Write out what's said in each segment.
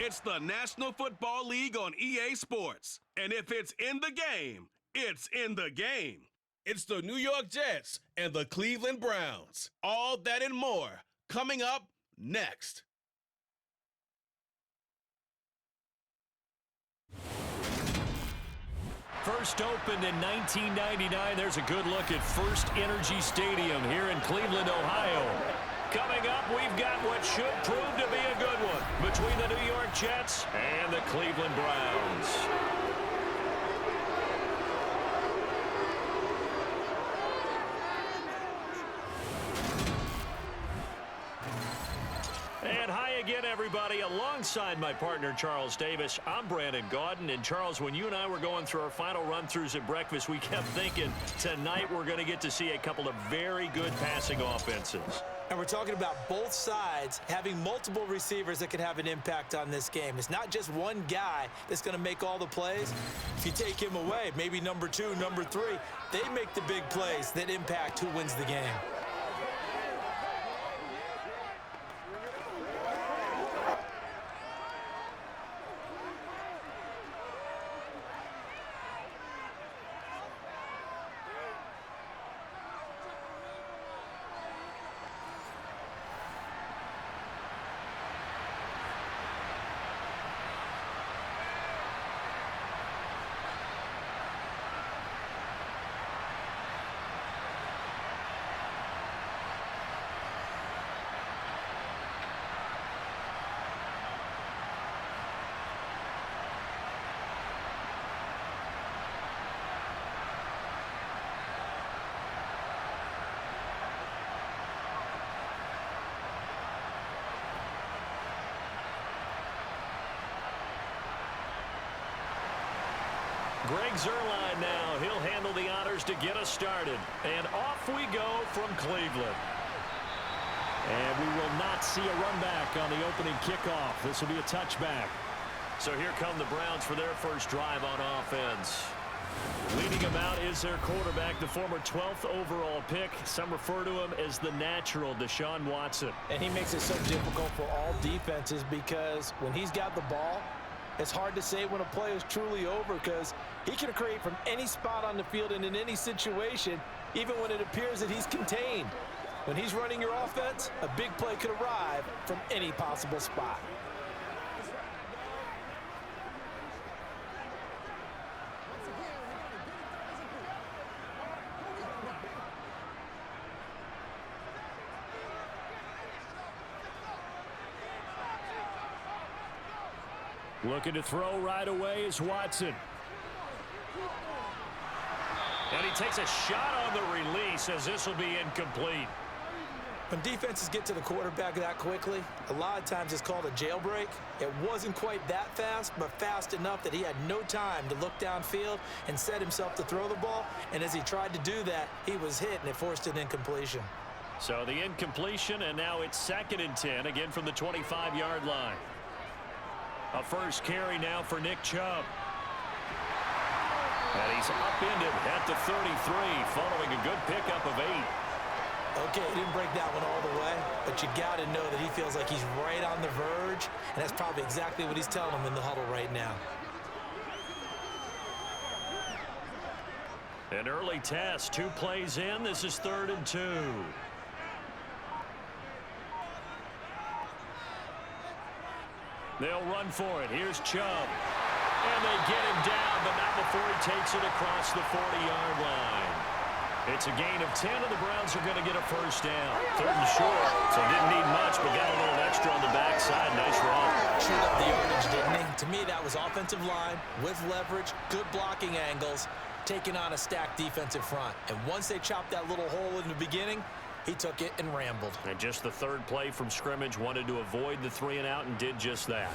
It's the National Football League on EA Sports. And if it's in the game, it's in the game. It's the New York Jets and the Cleveland Browns. All that and more coming up next. First opened in 1999. There's a good look at First Energy Stadium here in Cleveland, Ohio. Coming up, we've got what should prove to be a good one between the New York Jets and the Cleveland Browns. And hi again, everybody. Alongside my partner, Charles Davis, I'm Brandon Gaudin. And, Charles, when you and I were going through our final run-throughs at breakfast, we kept thinking tonight we're going to get to see a couple of very good passing offenses. And we're talking about both sides having multiple receivers that can have an impact on this game. It's not just one guy that's going to make all the plays. If you take him away, maybe number 2, number 3, they make the big plays that impact who wins the game. Greg Zuerlein now. He'll handle the honors to get us started. And off we go from Cleveland. And we will not see a run back on the opening kickoff. This will be a touchback. So here come the Browns for their first drive on offense. Leading them out is their quarterback, the former 12th overall pick. Some refer to him as the natural, Deshaun Watson. And he makes it so difficult for all defenses because when he's got the ball, it's hard to say when a play is truly over because he can create from any spot on the field and in any situation, even when it appears that he's contained. When he's running your offense, a big play could arrive from any possible spot. Looking to throw right away is Watson. And he takes a shot on the release as this will be incomplete. When defenses get to the quarterback that quickly, a lot of times it's called a jailbreak. It wasn't quite that fast, but fast enough that he had no time to look downfield and set himself to throw the ball. And as he tried to do that, he was hit, and it forced an incompletion. So the incompletion, and now it's 2nd and 10, again from the 25-yard line. A first carry now for Nick Chubb. And he's upended at the 33, following a good pickup of 8. Okay, he didn't break that one all the way, but you got to know that he feels like he's right on the verge, and that's probably exactly what he's telling him in the huddle right now. An early test, 2 plays in. This is 3rd and 2. They'll run for it. Here's Chubb. And they get him down, but not before he takes it across the 40-yard line. It's a gain of 10, and the Browns are going to get a first down. 3rd and short, so didn't need much, but got a little extra on the backside. Nice run. Chewed up the yardage, didn't he? To me, that was offensive line with leverage, good blocking angles, taking on a stacked defensive front. And once they chopped that little hole in the beginning, he took it and rambled. And just the 3rd play from scrimmage, wanted to avoid the 3-and-out and did just that.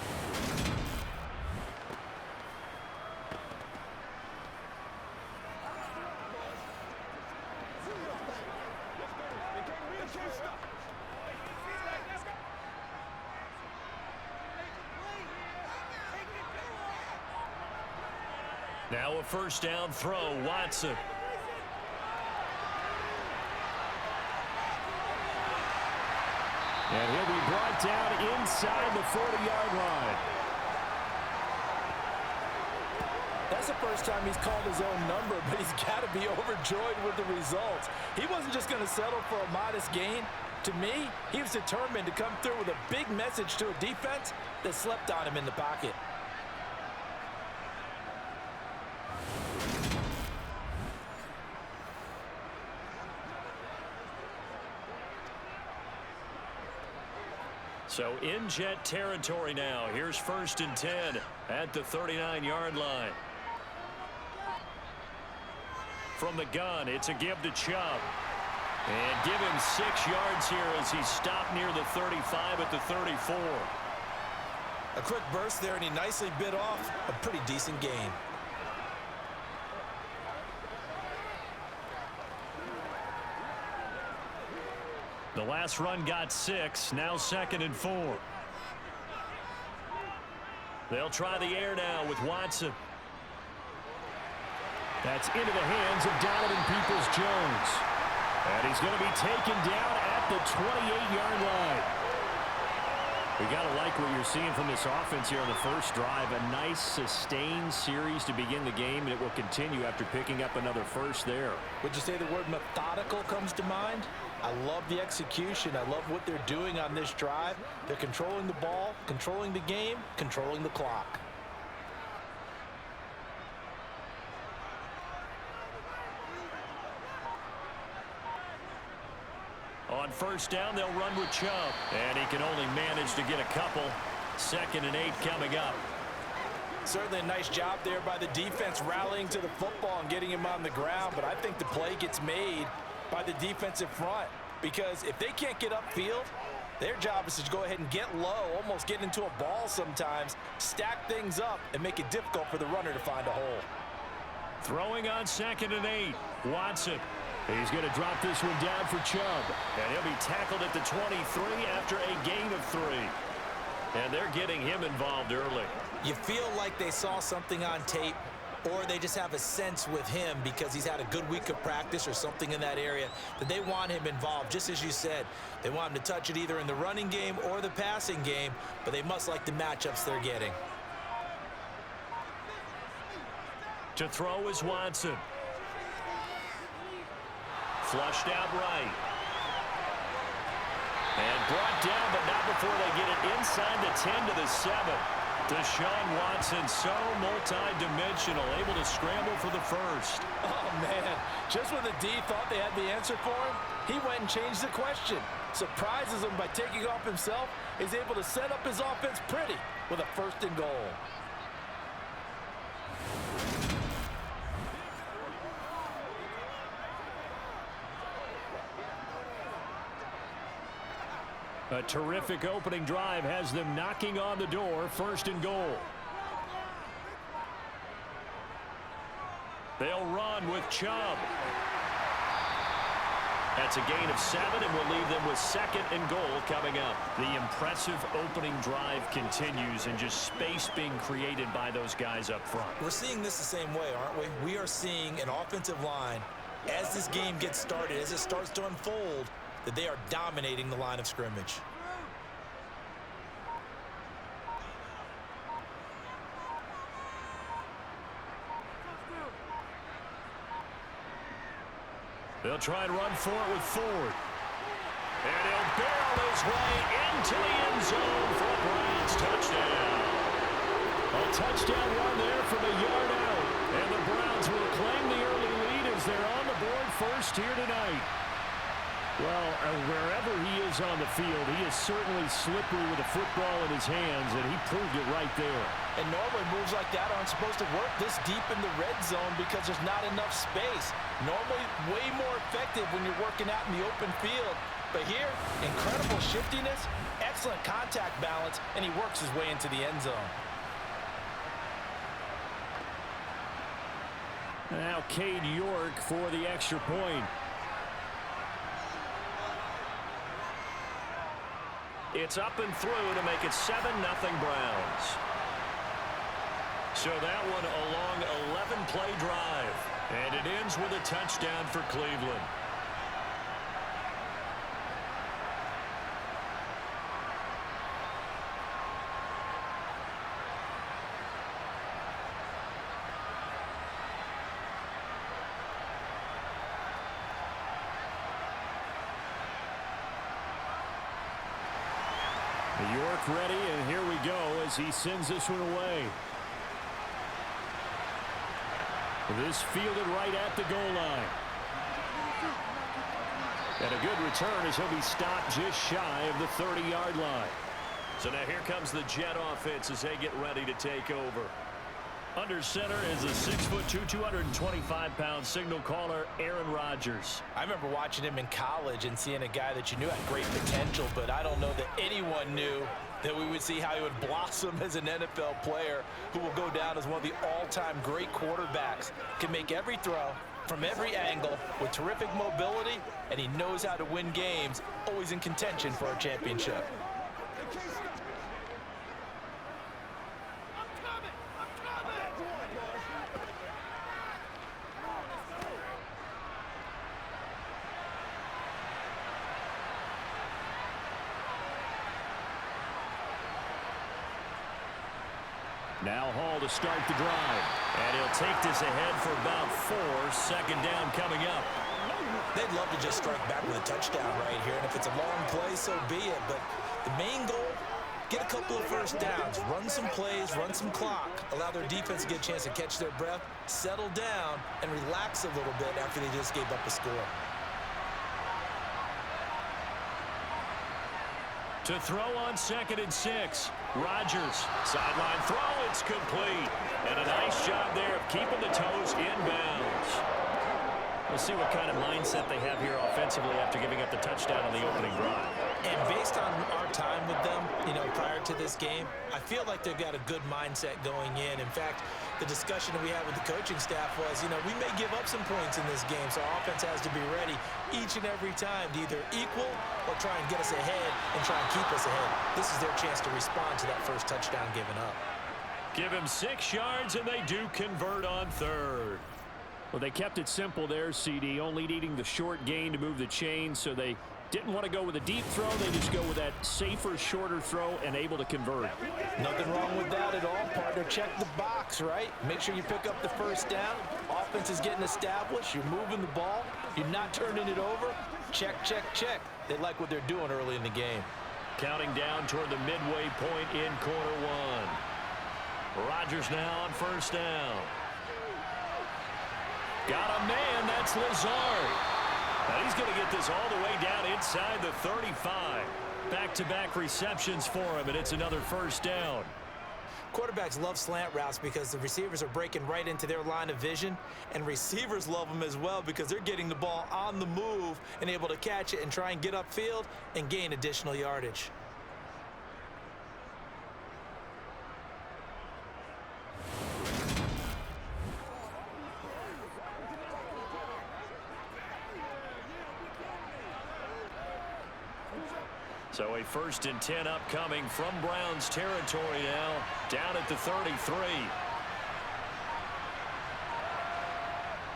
Now a first down throw, Watson. And he'll be brought down inside the 40-yard line. That's the first time he's called his own number, but he's got to be overjoyed with the results. He wasn't just going to settle for a modest gain. To me, he was determined to come through with a big message to a defense that slept on him in the pocket. So in Jet territory now. Here's 1st and 10 at the 39-yard line. From the gun, it's a give to Chubb. And give him 6 yards here as he stopped near the 35 at the 34. A quick burst there, and he nicely bit off a pretty decent gain. The last run got 6, now 2nd and 4. They'll try the air now with Watson. That's into the hands of Donovan Peoples-Jones. And he's going to be taken down at the 28-yard line. We got to like what you're seeing from this offense here on the first drive. A nice, sustained series to begin the game, and it will continue after picking up another first there. Would you say the word methodical comes to mind? I love the execution. I love what they're doing on this drive. They're controlling the ball, controlling the game, controlling the clock. On first down, they'll run with Chubb. And he can only manage to get a couple. 2nd and 8 coming up. Certainly a nice job there by the defense rallying to the football and getting him on the ground. But I think the play gets made by the defensive front. Because if they can't get upfield, their job is to go ahead and get low, almost get into a ball sometimes, stack things up, and make it difficult for the runner to find a hole. Throwing on 2nd and 8. Watson. He's going to drop this one down for Chubb. And he'll be tackled at the 23 after a gain of 3. And they're getting him involved early. You feel like they saw something on tape, or they just have a sense with him because he's had a good week of practice or something in that area that they want him involved. Just as you said, they want him to touch it either in the running game or the passing game, but they must like the matchups they're getting. To throw is Watson. Flushed out right. And brought down, but not before they get it inside the 10 to the 7. Deshaun Watson, so multi-dimensional, able to scramble for the first. Oh, man. Just when the D thought they had the answer for him, he went and changed the question. Surprises him by taking off himself. He's able to set up his offense pretty with a 1st and goal. A terrific opening drive has them knocking on the door. 1st and goal. They'll run with Chubb. That's a gain of 7, and we'll leave them with 2nd and goal coming up. The impressive opening drive continues, and just space being created by those guys up front. We're seeing this the same way, aren't we? We are seeing an offensive line, as this game gets started, as it starts to unfold, that they are dominating the line of scrimmage. They'll try and run for it with Ford. And he'll barrel his way into the end zone for a Browns touchdown. A touchdown run there from a yard out. And the Browns will claim the early lead as they're on the board first here tonight. Well, wherever he is on the field, he is certainly slippery with a football in his hands, and he proved it right there. And normally moves like that aren't supposed to work this deep in the red zone because there's not enough space. Normally way more effective when you're working out in the open field. But here, incredible shiftiness, excellent contact balance, and he works his way into the end zone. Now Cade York for the extra point. It's up and through to make it 7-0 Browns. So that one a long 11-play drive. And it ends with a touchdown for Cleveland. footwork ready, and here we go as he sends this one away. This fielded right at the goal line. And a good return as he'll be stopped just shy of the 30-yard line. So now here comes the Jet offense as they get ready to take over. Under center is a 6'2", 225-pound signal caller, Aaron Rodgers. I remember watching him in college and seeing a guy that you knew had great potential, but I don't know that anyone knew that we would see how he would blossom as an NFL player who will go down as one of the all-time great quarterbacks. Can make every throw from every angle with terrific mobility, and he knows how to win games, always in contention for a championship. Now Hall to start the drive. And he'll take this ahead for about 4. Second down coming up. They'd love to just strike back with a touchdown right here, and if it's a long play, so be it. But the main goal, get a couple of first downs, run some plays, run some clock, allow their defense to get a chance to catch their breath, settle down, and relax a little bit after they just gave up a score. To throw on 2nd and 6. Rodgers, sideline throw, it's complete. And a nice job there of keeping the toes inbounds. We'll see what kind of mindset they have here offensively after giving up the touchdown on the opening drive. And based on our time with them, prior to this game, I feel like they've got a good mindset going in. In fact, the discussion that we had with the coaching staff was, we may give up some points in this game, so our offense has to be ready each and every time to either equal or try and get us ahead and try and keep us ahead. This is their chance to respond to that first touchdown given up. Give him 6 yards, and they do convert on 3rd. Well, they kept it simple there, CD, only needing the short gain to move the chain, so they didn't want to go with a deep throw. They just go with that safer, shorter throw and able to convert. Nothing wrong with that at all, partner. Check the box, right? Make sure you pick up the first down. Offense is getting established. You're moving the ball. You're not turning it over. Check, check, check. They like what they're doing early in the game. Counting down toward the midway point in quarter 1. Rodgers now on first down. Got a man, that's Lazard. Now he's going to get this all the way down inside the 35. Back-to-back receptions for him, and it's another first down. Quarterbacks love slant routes because the receivers are breaking right into their line of vision, and receivers love them as well because they're getting the ball on the move and able to catch it and try and get upfield and gain additional yardage. So a 1st and 10 upcoming from Browns territory now, down at the 33.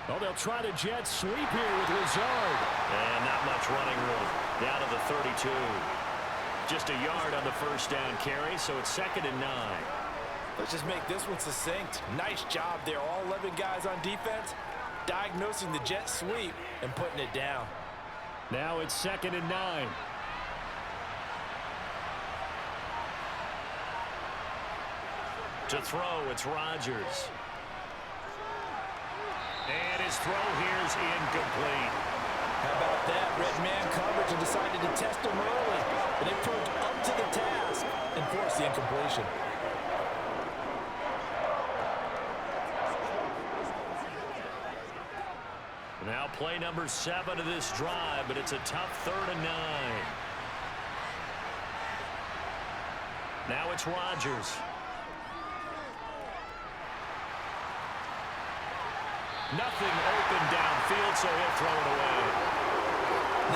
Well, they'll try the jet sweep here with Lazard. And not much running room. Down to the 32. Just a yard on the first down carry, so it's 2nd and 9. Let's just make this one succinct. Nice job there. All 11 guys on defense diagnosing the jet sweep and putting it down. Now it's 2nd and 9. To throw, it's Rodgers. And his throw here is incomplete. How about that? Red man coverage and decided to test him early. But they proved up to the task and forced the incompletion. Now play number 7 of this drive, but it's a tough 3rd and 9. Now it's Rodgers. Nothing open downfield, so he'll throw it away.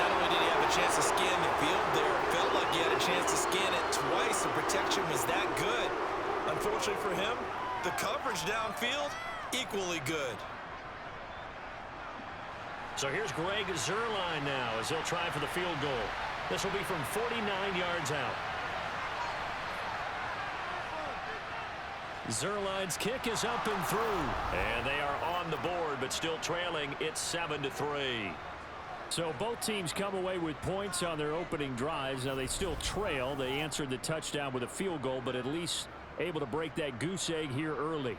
Not only did he have a chance to scan the field there, it felt like he had a chance to scan it twice. The protection was that good. Unfortunately for him, the coverage downfield, equally good. So here's Greg Zuerlein now as he'll try for the field goal. This will be from 49 yards out. Zuerlein's kick is up and through. And they are on the board, but still trailing. It's 7-3. So both teams come away with points on their opening drives. Now they still trail. They answered the touchdown with a field goal, but at least able to break that goose egg here early.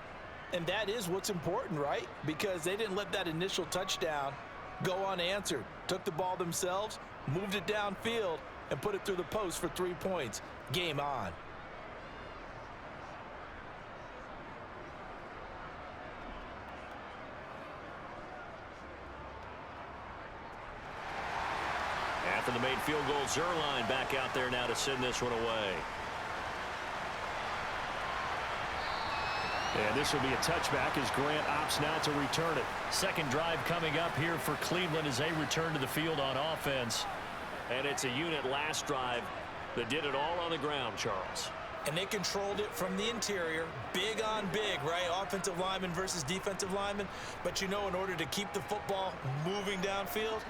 And that is what's important, right? Because they didn't let that initial touchdown go unanswered. Took the ball themselves, moved it downfield, and put it through the post for 3 points. Game on. After the made field goal, Zerline back out there now to send this one away. And this will be a touchback as Grant opts not to return it. Second drive coming up here for Cleveland as they return to the field on offense. And it's a unit last drive that did it all on the ground, Charles. And they controlled it from the interior. Big on big, right? Offensive lineman versus defensive lineman. But you know, in order to keep the football moving downfield,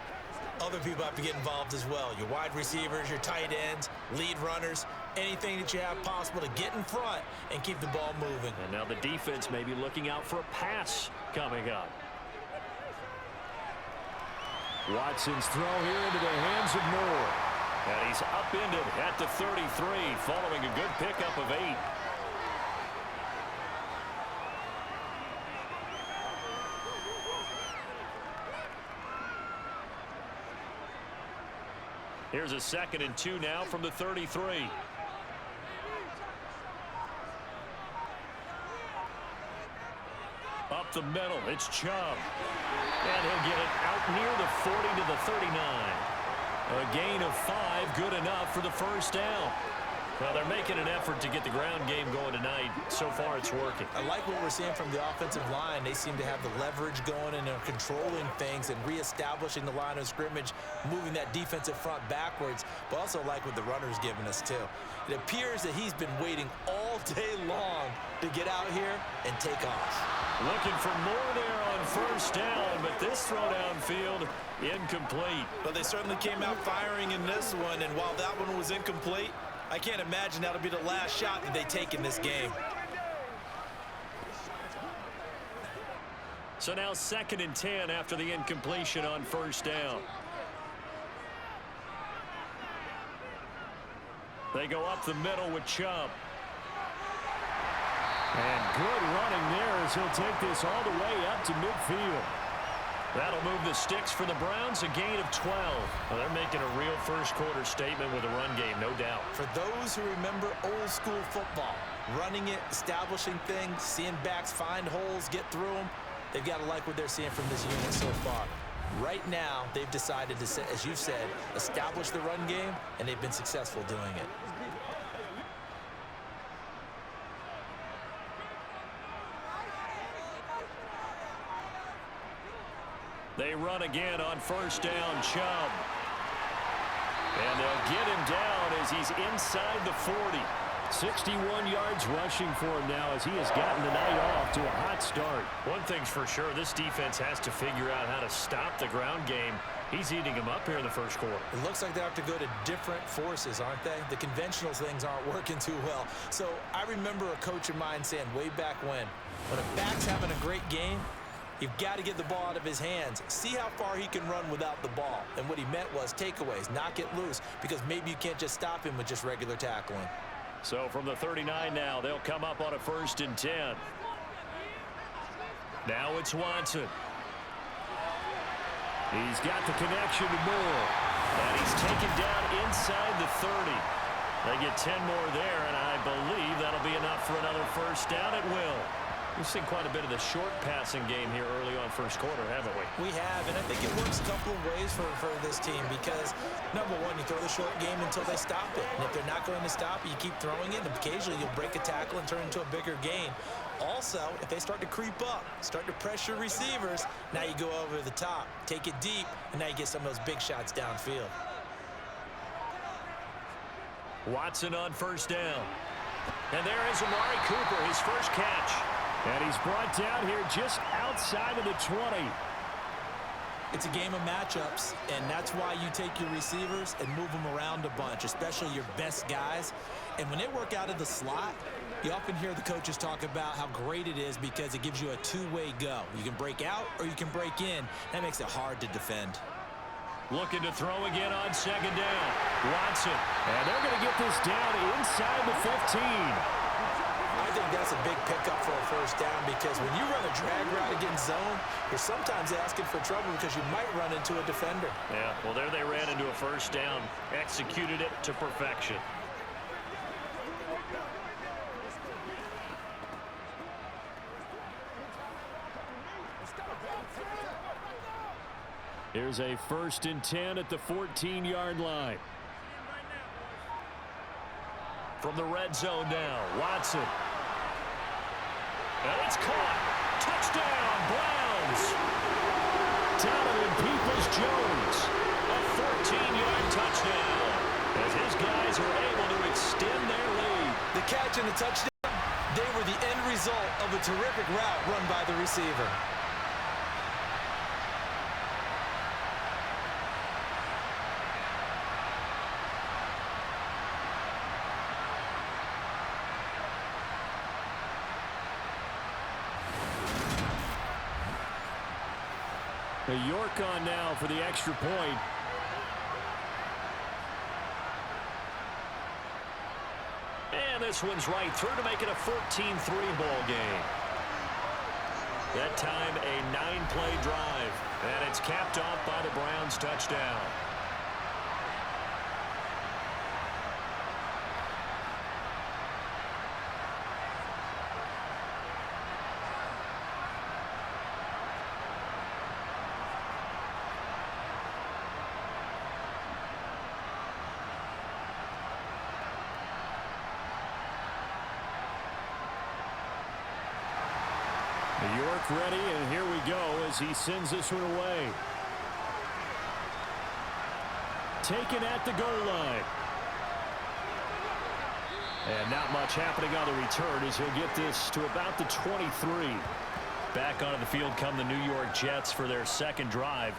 other people have to get involved as well. Your wide receivers, your tight ends, lead runners, anything that you have possible to get in front and keep the ball moving. And now the defense may be looking out for a pass coming up. Watson's throw here into the hands of Moore. And he's upended at the 33 following a good pickup of 8. Here's a 2nd and 2 now from the 33. Up the middle, it's Chubb. And he'll get it out near the 40 to the 39. A gain of 5, good enough for the first down. Well, they're making an effort to get the ground game going tonight. So far, it's working. I like what we're seeing from the offensive line. They seem to have the leverage going and they're controlling things and reestablishing the line of scrimmage, moving that defensive front backwards, but also like what the runner's giving us, too. It appears that he's been waiting all day long to get out here and take off. Looking for more there on first down, but this throw downfield incomplete. But they certainly came out firing in this one, and while that one was incomplete, I can't imagine that'll be the last shot that they take in this game. So now 2nd and 10 after the incompletion on first down. They go up the middle with Chubb. And good running there as he'll take this all the way up to midfield. That'll move the sticks for the Browns, a gain of 12. Well, they're making a real first-quarter statement with a run game, no doubt. For those who remember old-school football, running it, establishing things, seeing backs find holes, get through them, they've got to like what they're seeing from this unit so far. Right now, they've decided to, as you've said, establish the run game, and they've been successful doing it. They run again on first down, Chubb. And they'll get him down as he's inside the 40. 61 yards rushing for him now as he has gotten the night off to a hot start. One thing's for sure, this defense has to figure out how to stop the ground game. He's eating them up here in the first quarter. It looks like they have to go to different forces, aren't they? The conventional things aren't working too well. So I remember a coach of mine saying way back when a back's having a great game, you've got to get the ball out of his hands. See how far he can run without the ball. And what he meant was takeaways, knock it loose, because maybe you can't just stop him with just regular tackling. So from the 39 now, they'll come up on a 1st and 10. Now it's Watson. He's got the connection to Moore. And he's taken down inside the 30. They get 10 more there, and I believe that'll be enough for another first down. It will. We've seen quite a bit of the short passing game here early on first quarter, haven't we? We have, and I think it works a couple of ways for this team because, number one, you throw the short game until they stop it. And if they're not going to stop it, you keep throwing it, and occasionally you'll break a tackle and turn it into a bigger gain. Also, if they start to creep up, start to pressure receivers, now you go over the top, take it deep, and now you get some of those big shots downfield. Watson on first down. And there is Amari Cooper, his first catch. And he's brought down here just outside of the 20. It's a game of matchups, and that's why you take your receivers and move them around a bunch, especially your best guys. And when they work out of the slot, you often hear the coaches talk about how great it is because it gives you a two-way go. You can break out or you can break in. That makes it hard to defend. Looking to throw again on second down. Watson. And they're going to get this down inside the 15. I think that's a big pickup for a first down because when you run a drag route against zone, you're sometimes asking for trouble because you might run into a defender. Yeah, well, there they ran into a first down. Executed it to perfection. Here's a 1st and 10 at the 14-yard line. From the red zone now, Watson. And it's caught. Touchdown, Browns. Donovan Peoples-Jones. A 14-yard touchdown. As his guys are able to extend their lead. The catch and the touchdown, they were the end result of a terrific route run by the receiver. York on now for the extra point. And this one's right through to make it a 14-3 ball game. That time a 9-play drive. And it's capped off by the Browns touchdown. York ready, and here we go as he sends this one away. Taken at the goal line. And not much happening on the return as he'll get this to about the 23. Back onto the field come the New York Jets for their second drive.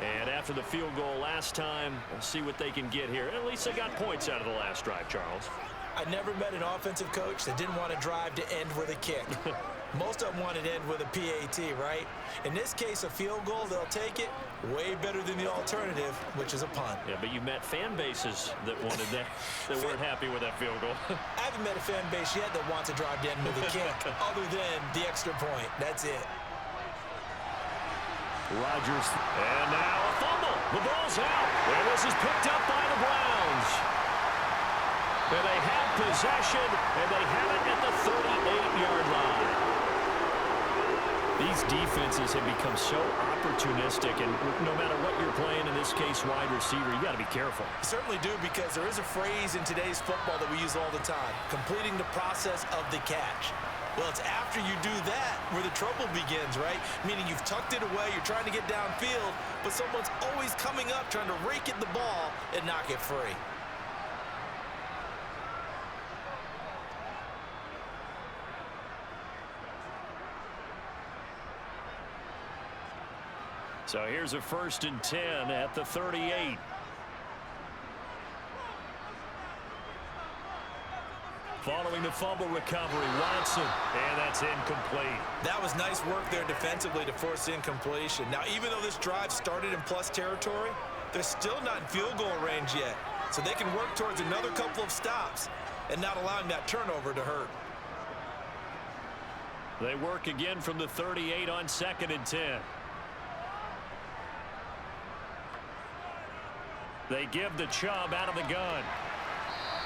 And after the field goal last time, we'll see what they can get here. At least they got points out of the last drive, Charles. I never met an offensive coach that didn't want to drive to end with a kick. Most of them want it to end with a PAT, right? In this case, a field goal, they'll take it way better than the alternative, which is a punt. Yeah, but you met fan bases that wanted that, that weren't happy with that field goal. I haven't met a fan base yet that wants to drive to end with a kick, other than the extra point. That's it. Rodgers. And now a fumble. The ball's out. And this is picked up by the Browns. And they have possession, and they have it at the 38-yard line. These defenses have become so opportunistic, and no matter what you're playing, in this case, wide receiver, you got to be careful. You certainly do, because there is a phrase in today's football that we use all the time, completing the process of the catch. Well, it's after you do that where the trouble begins, right? Meaning you've tucked it away, you're trying to get downfield, but someone's always coming up trying to rake at the ball and knock it free. So here's a 1st and 10 at the 38. Following the fumble recovery, Watson, and that's incomplete. That was nice work there defensively to force incompletion. Now, even though this drive started in plus territory, they're still not in field goal range yet. So they can work towards another couple of stops and not allowing that turnover to hurt. They work again from the 38 on 2nd and 10. They give the Chubb out of the gun.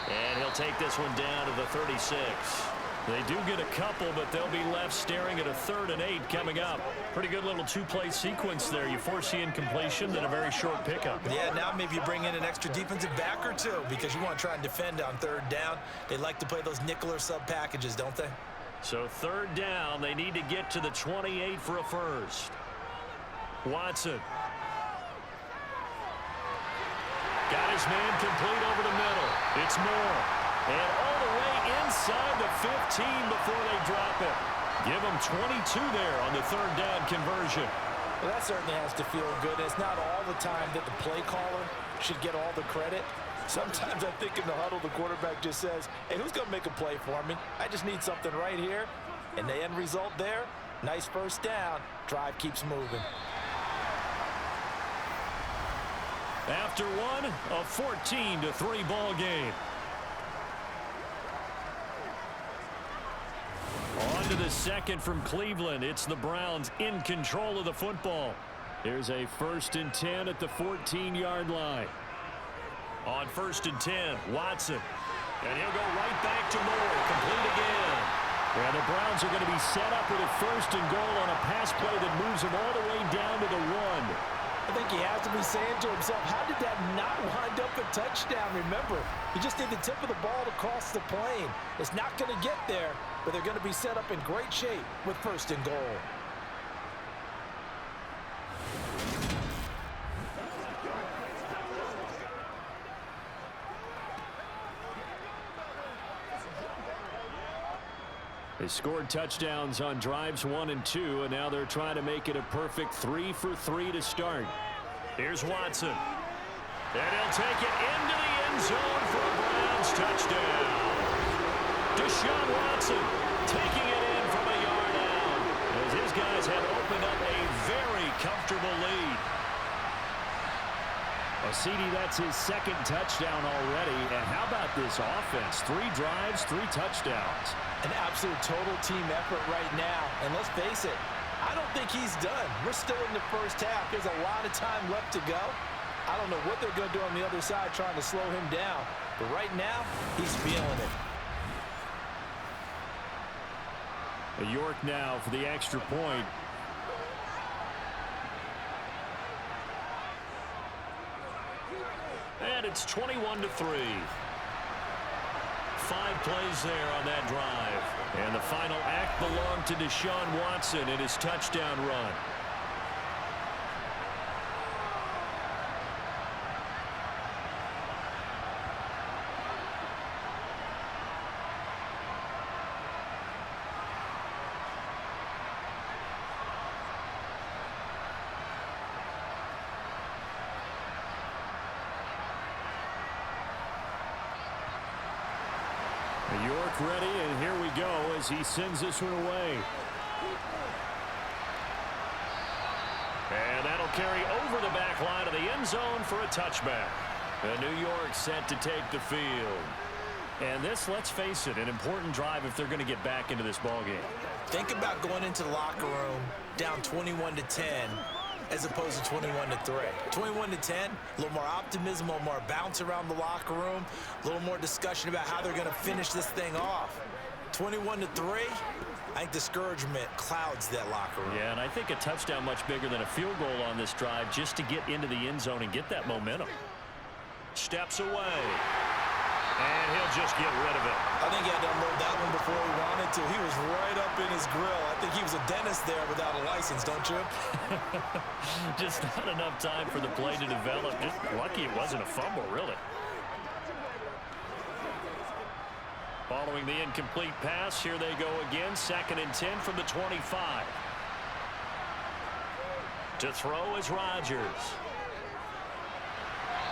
And he'll take this one down to the 36. They do get a couple, but they'll be left staring at a 3rd and 8 coming up. Pretty good little 2-play sequence there. You force the incompletion, then a very short pickup. Yeah, now maybe you bring in an extra defensive back or two because you want to try and defend on 3rd down. They like to play those nickel or sub packages, don't they? So 3rd down, they need to get to the 28 for a first. Watson. Got his man complete over the middle. It's Moore. And all the way inside the 15 before they drop it. Give them 22 there on the 3rd down conversion. Well, that certainly has to feel good. It's not all the time that the play caller should get all the credit. Sometimes I think in the huddle, the quarterback just says, hey, who's going to make a play for me? I just need something right here. And the end result there, nice 1st down. Drive keeps moving. After one, a 14-3 ball game. On to the second from Cleveland. It's the Browns in control of the football. Here's a 1st and 10 at the 14-yard line. On 1st and 10, Watson. And he'll go right back to Moore. Complete again. And the Browns are going to be set up with a 1st and goal on a pass play that moves them all the way down to the 1. I think he has to be saying to himself, how did that not wind up a touchdown? Remember, he just need the tip of the ball to cross the plane. It's not going to get there, but they're going to be set up in great shape with 1st and goal. They scored touchdowns on drives 1 and 2, and now they're trying to make it a perfect 3 for 3 to start. Here's Watson. And he'll take it into the end zone for a Browns touchdown. Deshaun Watson taking it in from a yard out, as his guys have opened up a very comfortable lead. Well, CD, that's his 2nd touchdown already. And how about this offense? 3 drives, 3 touchdowns. An absolute total team effort right now. And let's face it, I don't think he's done. We're still in the first half. There's a lot of time left to go. I don't know what they're going to do on the other side trying to slow him down. But right now, he's feeling it. York now for the extra point. And it's 21-3. 5 plays there on that drive. And the final act belonged to Deshaun Watson in his touchdown run. York ready, and here we go as he sends this one away. And that'll carry over the back line of the end zone for a touchback. And New York set to take the field. And this, let's face it, an important drive if they're going to get back into this ballgame. Think about going into the locker room down 21-10 as opposed to 21-3. 21-10, a little more optimism, a little more bounce around the locker room, a little more discussion about how they're going to finish this thing off. 21-3, I think discouragement clouds that locker room. Yeah, and I think a touchdown much bigger than a field goal on this drive just to get into the end zone and get that momentum. Steps away. And he'll just get rid of it. I think he had to unload that one before he wanted to. He was right up in his grill. I think he was a dentist there without a license, don't you? Just not enough time for the play to develop. Just lucky it wasn't a fumble, really. Following the incomplete pass, here they go again. 2nd and 10 from the 25. To throw is Rodgers.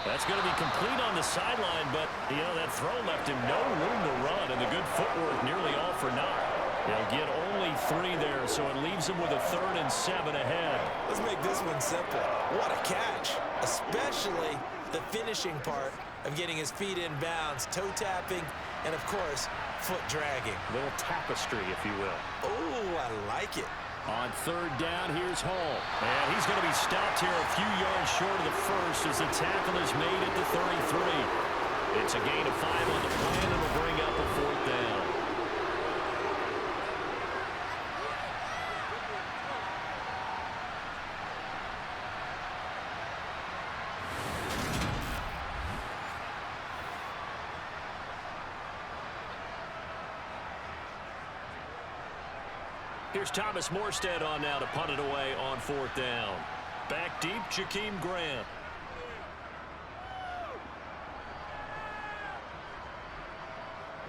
That's going to be complete on the sideline, but, you know, that throw left him no room to run, and the good footwork nearly all for naught. They'll get only 3 there, so it leaves him with a 3rd and 7 ahead. Let's make this one simple. What a catch, especially the finishing part of getting his feet in bounds, toe tapping, and, of course, foot dragging. A little tapestry, if you will. Oh, I like it. On 3rd down, here's Hall. And he's going to be stopped here a few yards short of the first as the tackle is made at the 33. It's a gain of 5 on the play, and it'll bring up a 4th down. Here's Thomas Morstead on now to punt it away on 4th down. Back deep, Jakeem Grant.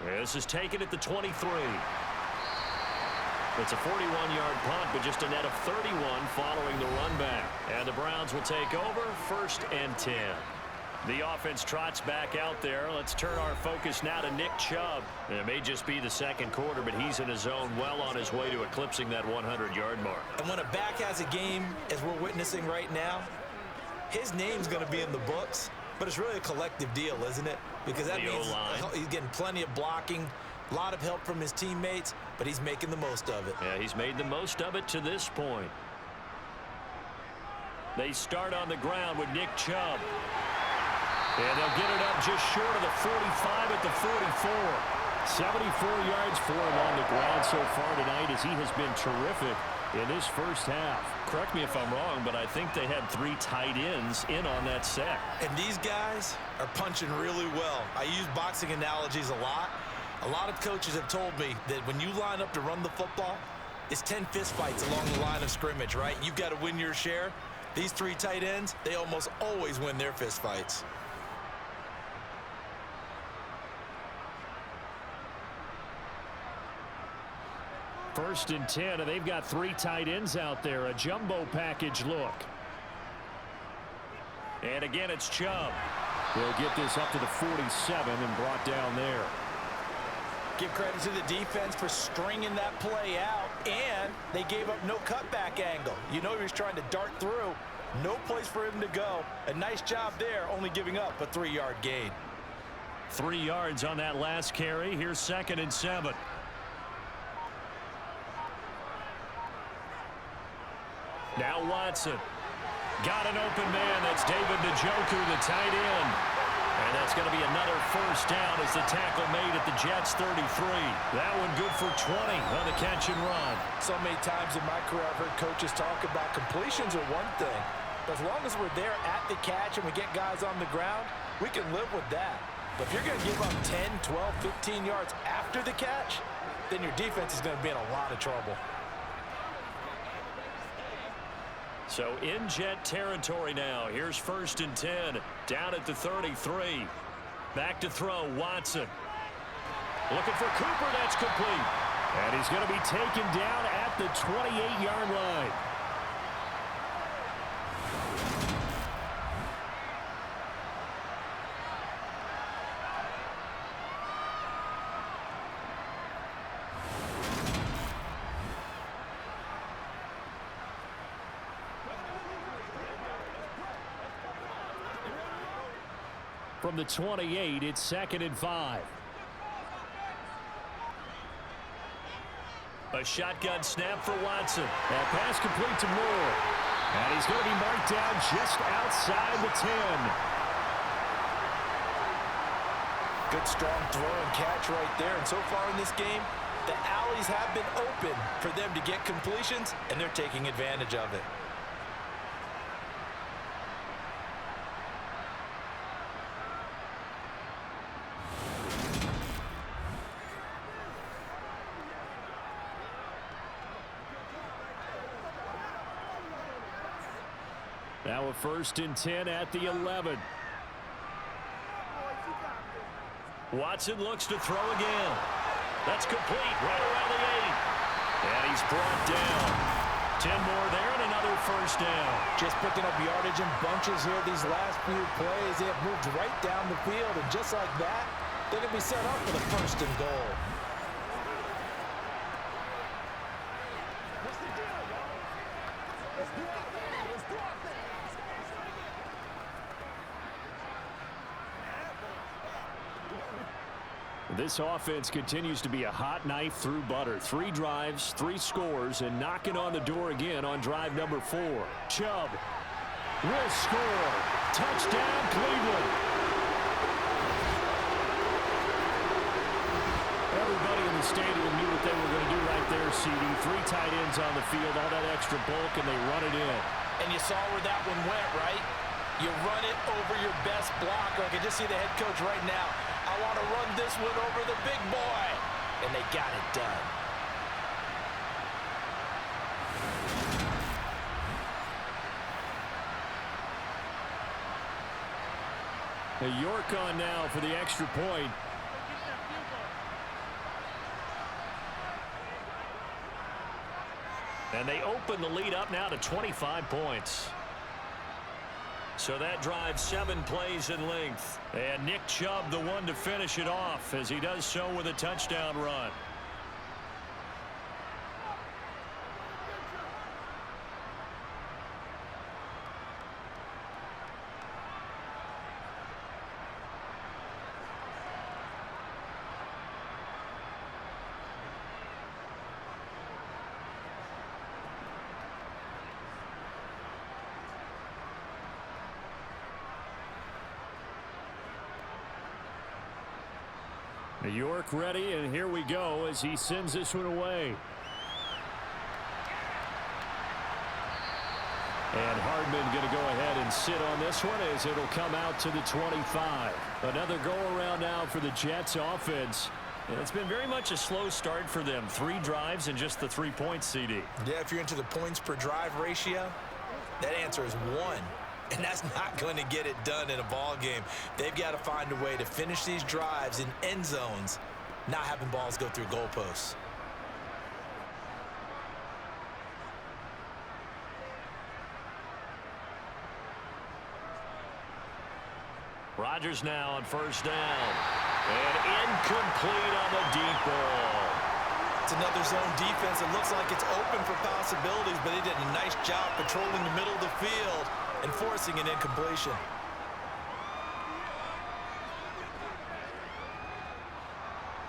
This is taken at the 23. It's a 41-yard punt, but just a net of 31 following the run back. And the Browns will take over 1st and 10. The offense trots back out there. Let's turn our focus now to Nick Chubb. It may just be the 2nd quarter, but he's in his zone, well on his way to eclipsing that 100-yard mark. And when a back has a game, as we're witnessing right now, his name's going to be in the books, but it's really a collective deal, isn't it? Because that means he's getting plenty of blocking, a lot of help from his teammates, but he's making the most of it. Yeah, he's made the most of it to this point. They start on the ground with Nick Chubb. And they'll get it up just short of the 45 at the 44. 74 yards for him on the ground so far tonight as he has been terrific in this first half. Correct me if I'm wrong, but I think they had 3 tight ends in on that set. And these guys are punching really well. I use boxing analogies a lot. A lot of coaches have told me that when you line up to run the football, it's 10 fistfights along the line of scrimmage, right? You've got to win your share. These 3 tight ends, they almost always win their fistfights. First and 10, and they've got 3 tight ends out there. A jumbo package look. And again, it's Chubb. He'll get this up to the 47 and brought down there. Give credit to the defense for stringing that play out, and they gave up no cutback angle. You know he was trying to dart through. No place for him to go. A nice job there, only giving up a 3-yard gain. 3 yards on that last carry. Here's 2nd and 7. Now Watson. Got an open man. That's David Njoku, the tight end. And that's going to be another first down as the tackle made at the Jets' 33. That one good for 20 on the catch and run. So many times in my career I've heard coaches talk about completions are one thing. But as long as we're there at the catch and we get guys on the ground, we can live with that. But if you're going to give up 10, 12, 15 yards after the catch, then your defense is going to be in a lot of trouble. So in Jet territory now. Here's 1st and 10. Down at the 33. Back to throw, Watson. Looking for Cooper, that's complete. And he's going to be taken down at the 28-yard line. From the 28, it's 2nd and 5. A shotgun snap for Watson. That pass complete to Moore. And he's going to be marked down just outside the 10. Good strong throw and catch right there. And so far in this game, the alleys have been open for them to get completions, and they're taking advantage of it. Now a 1st and 10 at the 11. Watson looks to throw again. That's complete right around the 8. And he's brought down. 10 more there and another first down. Just picking up yardage in bunches here these last few plays. They have moved right down the field, and just like that, they're going to be set up for the 1st and goal. This offense continues to be a hot knife through butter. 3 drives, 3 scores, and knocking on the door again on drive number 4. Chubb will score. Touchdown, Cleveland. Everybody in the stadium knew what they were going to do right there, CD. 3 tight ends on the field, all that extra bulk, and they run it in. And you saw where that one went, right? You run it over your best blocker. I can just see the head coach right now. I want to run this one over the big boy. And they got it done. York on now for the extra point. And they open the lead up now to 25 points. So that drives 7 plays in length. And Nick Chubb the one to finish it off as he does so with a touchdown run. York ready, and here we go as he sends this one away. And Hardman going to go ahead and sit on this one as it'll come out to the 25. Another go-around now for the Jets offense. And it's been very much a slow start for them. 3 drives and just the 3 points, CD. Yeah, if you're into the points per drive ratio, that answer is 1. And that's not going to get it done in a ball game. They've got to find a way to finish these drives in end zones, not having balls go through goalposts. Rodgers now on first down. And incomplete on the deep ball. It's another zone defense. It looks like it's open for possibilities, but they did a nice job patrolling the middle of the field and forcing an incompletion.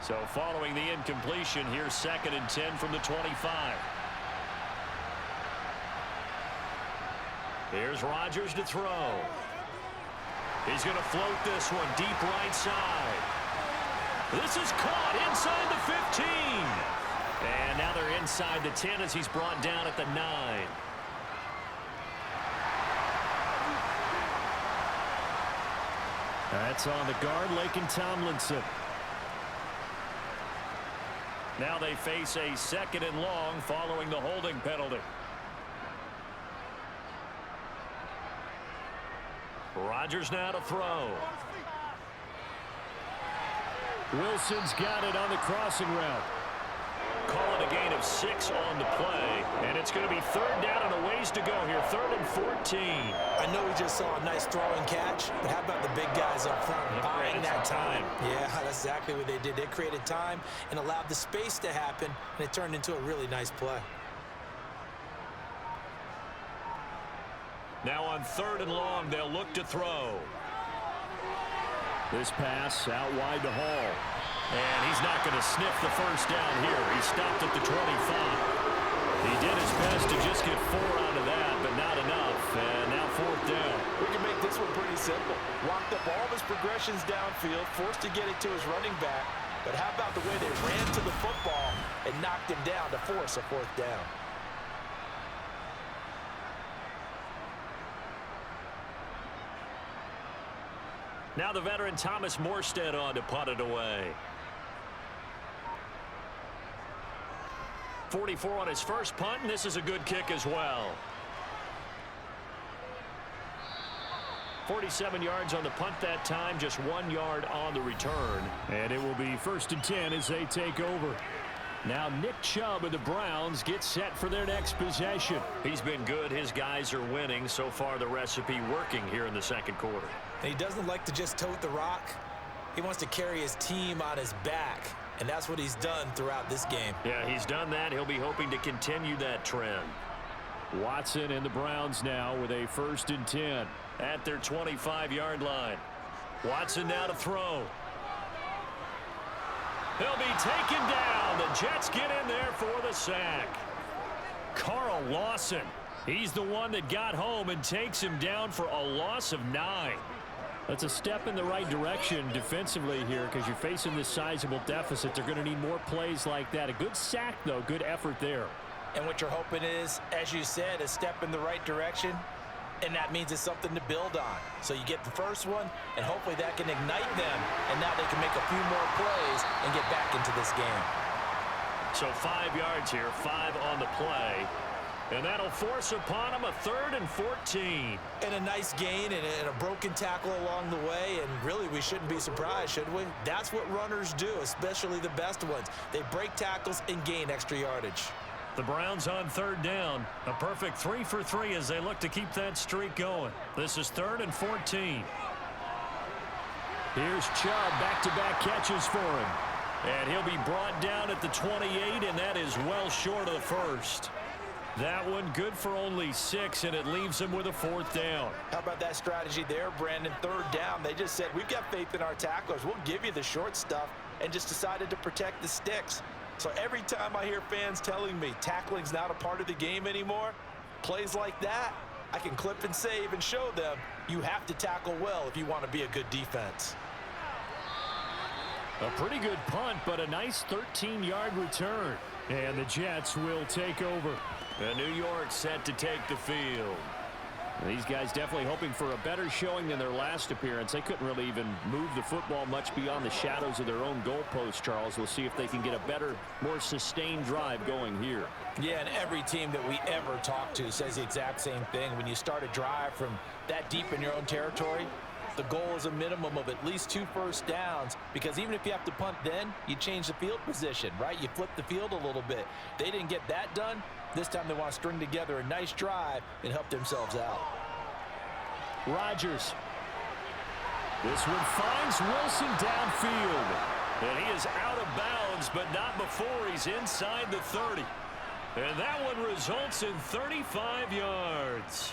So following the incompletion, here's 2nd and 10 from the 25. Here's Rodgers to throw. He's going to float this one deep right side. This is caught inside the 15. And now they're inside the 10 as he's brought down at the 9. That's on the guard, Laken Tomlinson. Now they face a 2nd and long following the holding penalty. Rodgers now to throw. Wilson's got it on the crossing route. Call it a gain of 6 on the play. And it's going to be 3rd down and a ways to go here. 3rd and 14. I know we just saw a nice throw and catch, but how about the big guys up front buying that time? Yeah, that's exactly what they did. They created time and allowed the space to happen, and it turned into a really nice play. Now on 3rd and long, they'll look to throw. This pass out wide to Hall. And he's not going to sniff the first down here. He stopped at the 25. He did his best to just get 4 out of that, but not enough. And now 4th down. We can make this one pretty simple. Locked up all of his progressions downfield, forced to get it to his running back. But how about the way they ran to the football and knocked him down to force a 4th down? Now the veteran Thomas Morstead on to punt it away. 44 on his first punt, and this is a good kick as well. 47 yards on the punt that time, just 1 yard on the return. And it will be 1st and 10 as they take over. Now Nick Chubb of the Browns gets set for their next possession. He's been good. His guys are winning. So far the recipe working here in the 2nd quarter. And he doesn't like to just tote the rock. He wants to carry his team on his back. And that's what he's done throughout this game. Yeah, he's done that. He'll be hoping to continue that trend. Watson and the Browns now with a 1st and 10 at their 25-yard line. Watson now to throw. He'll be taken down. The Jets get in there for the sack. Carl Lawson. He's the one that got home and takes him down for a loss of 9. That's a step in the right direction defensively here because you're facing this sizable deficit. They're going to need more plays like that. A good sack, though. Good effort there. And what you're hoping is, as you said, a step in the right direction, and that means it's something to build on. So you get the first one, and hopefully that can ignite them, and now they can make a few more plays and get back into this game. So 5 yards here, 5 on the play. And that'll force upon him a 3rd and 14. And a nice gain and a broken tackle along the way, and really we shouldn't be surprised, should we? That's what runners do, especially the best ones. They break tackles and gain extra yardage. The Browns on 3rd down. A perfect 3 for 3 as they look to keep that streak going. This is 3rd and 14. Here's Chubb, back-to-back catches for him. And he'll be brought down at the 28, and that is well short of the first. That one good for only 6, and it leaves him with a 4th down. How about that strategy there, Brandon? 3rd down. They just said, we've got faith in our tacklers. We'll give you the short stuff, and just decided to protect the sticks. So every time I hear fans telling me tackling's not a part of the game anymore, plays like that, I can clip and save and show them you have to tackle well if you want to be a good defense. A pretty good punt, but a nice 13-yard return. And the Jets will take over. And New York set to take the field. These guys definitely hoping for a better showing than their last appearance. They couldn't really even move the football much beyond the shadows of their own goalpost, Charles. We'll see if they can get a better, more sustained drive going here. Yeah, and every team that we ever talk to says the exact same thing. When you start a drive from that deep in your own territory, the goal is a minimum of at least 2 first downs, because even if you have to punt then, you change the field position, right? You flip the field a little bit. They didn't get that done. This time they want to string together a nice drive and help themselves out. Rodgers. This one finds Wilson downfield. And he is out of bounds, but not before he's inside the 30. And that one results in 35 yards.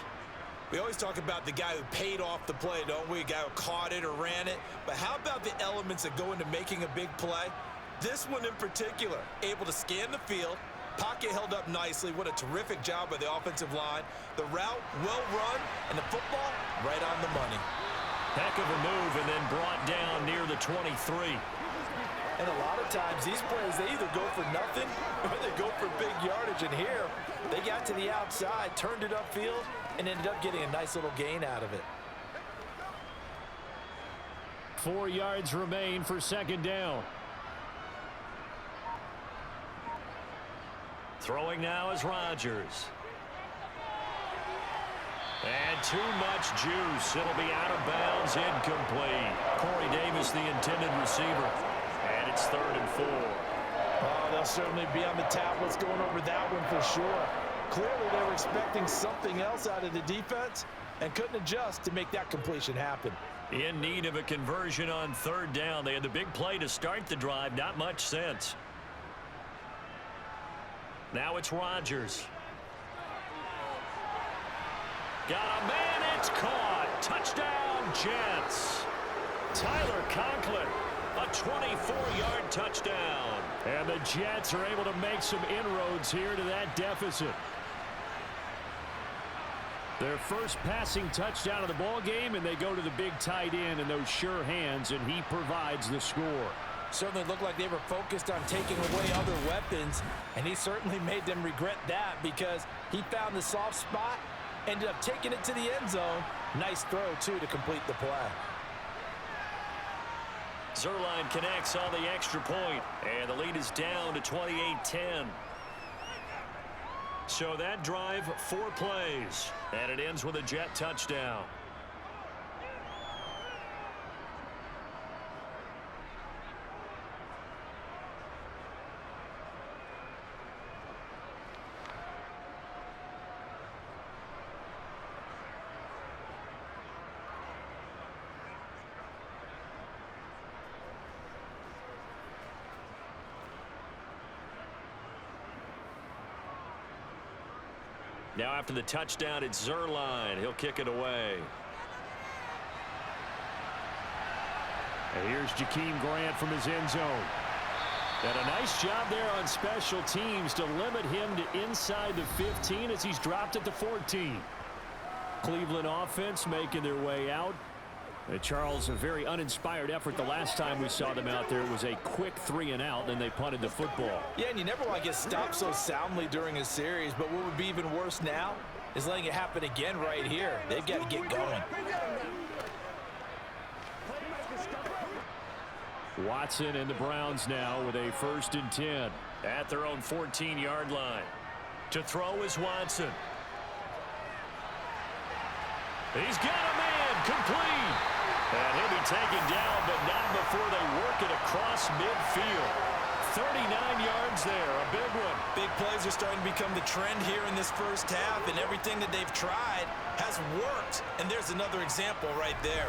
We always talk about the guy who paid off the play, don't we? A guy who caught it or ran it. But how about the elements that go into making a big play? This one in particular, able to scan the field, pocket held up nicely. What a terrific job by the offensive line. The route well run, and the football right on the money. Heck of a move, and then brought down near the 23. And a lot of times these plays, they either go for nothing or they go for big yardage. And here, they got to the outside, turned it upfield, and ended up getting a nice little gain out of it. 4 yards remain for second down. Throwing now is Rodgers. And too much juice. It'll be out of bounds, incomplete. Corey Davis, the intended receiver. And it's 3rd and 4. Oh, they'll certainly be on the tablets going over that one for sure. Clearly they were expecting something else out of the defense and couldn't adjust to make that completion happen. In need of a conversion on 3rd down. They had the big play to start the drive. Not much sense. Now it's Rodgers. Got a man, it's caught. Touchdown, Jets. Tyler Conklin, a 24-yard touchdown. And the Jets are able to make some inroads here to that deficit. Their first passing touchdown of the ball game, and they go to the big tight end in those sure hands, and he provides the score. Certainly looked like they were focused on taking away other weapons, and he certainly made them regret that because he found the soft spot, ended up taking it to the end zone. Nice throw, too, to complete the play. Zerline connects on the extra point, and the lead is down to 28-10. So that drive, 4 plays, and it ends with a Jet touchdown. Now after the touchdown, it's Zerline. He'll kick it away. And here's Jakeem Grant from his end zone. And a nice job there on special teams to limit him to inside the 15 as he's dropped at the 14. Cleveland offense making their way out. Charles, a very uninspired effort the last time we saw them out there. It was a quick 3-and-out, then they punted the football. Yeah, and you never want to get stopped so soundly during a series, but what would be even worse now is letting it happen again right here. They've got to get going. Watson and the Browns now with a 1st and 10 at their own 14-yard line. To throw is Watson. He's got a man, complete. And he'll be taken down, but not before they work it across midfield. 39 yards there, a big one. Big plays are starting to become the trend here in this first half, and everything that they've tried has worked. And there's another example right there.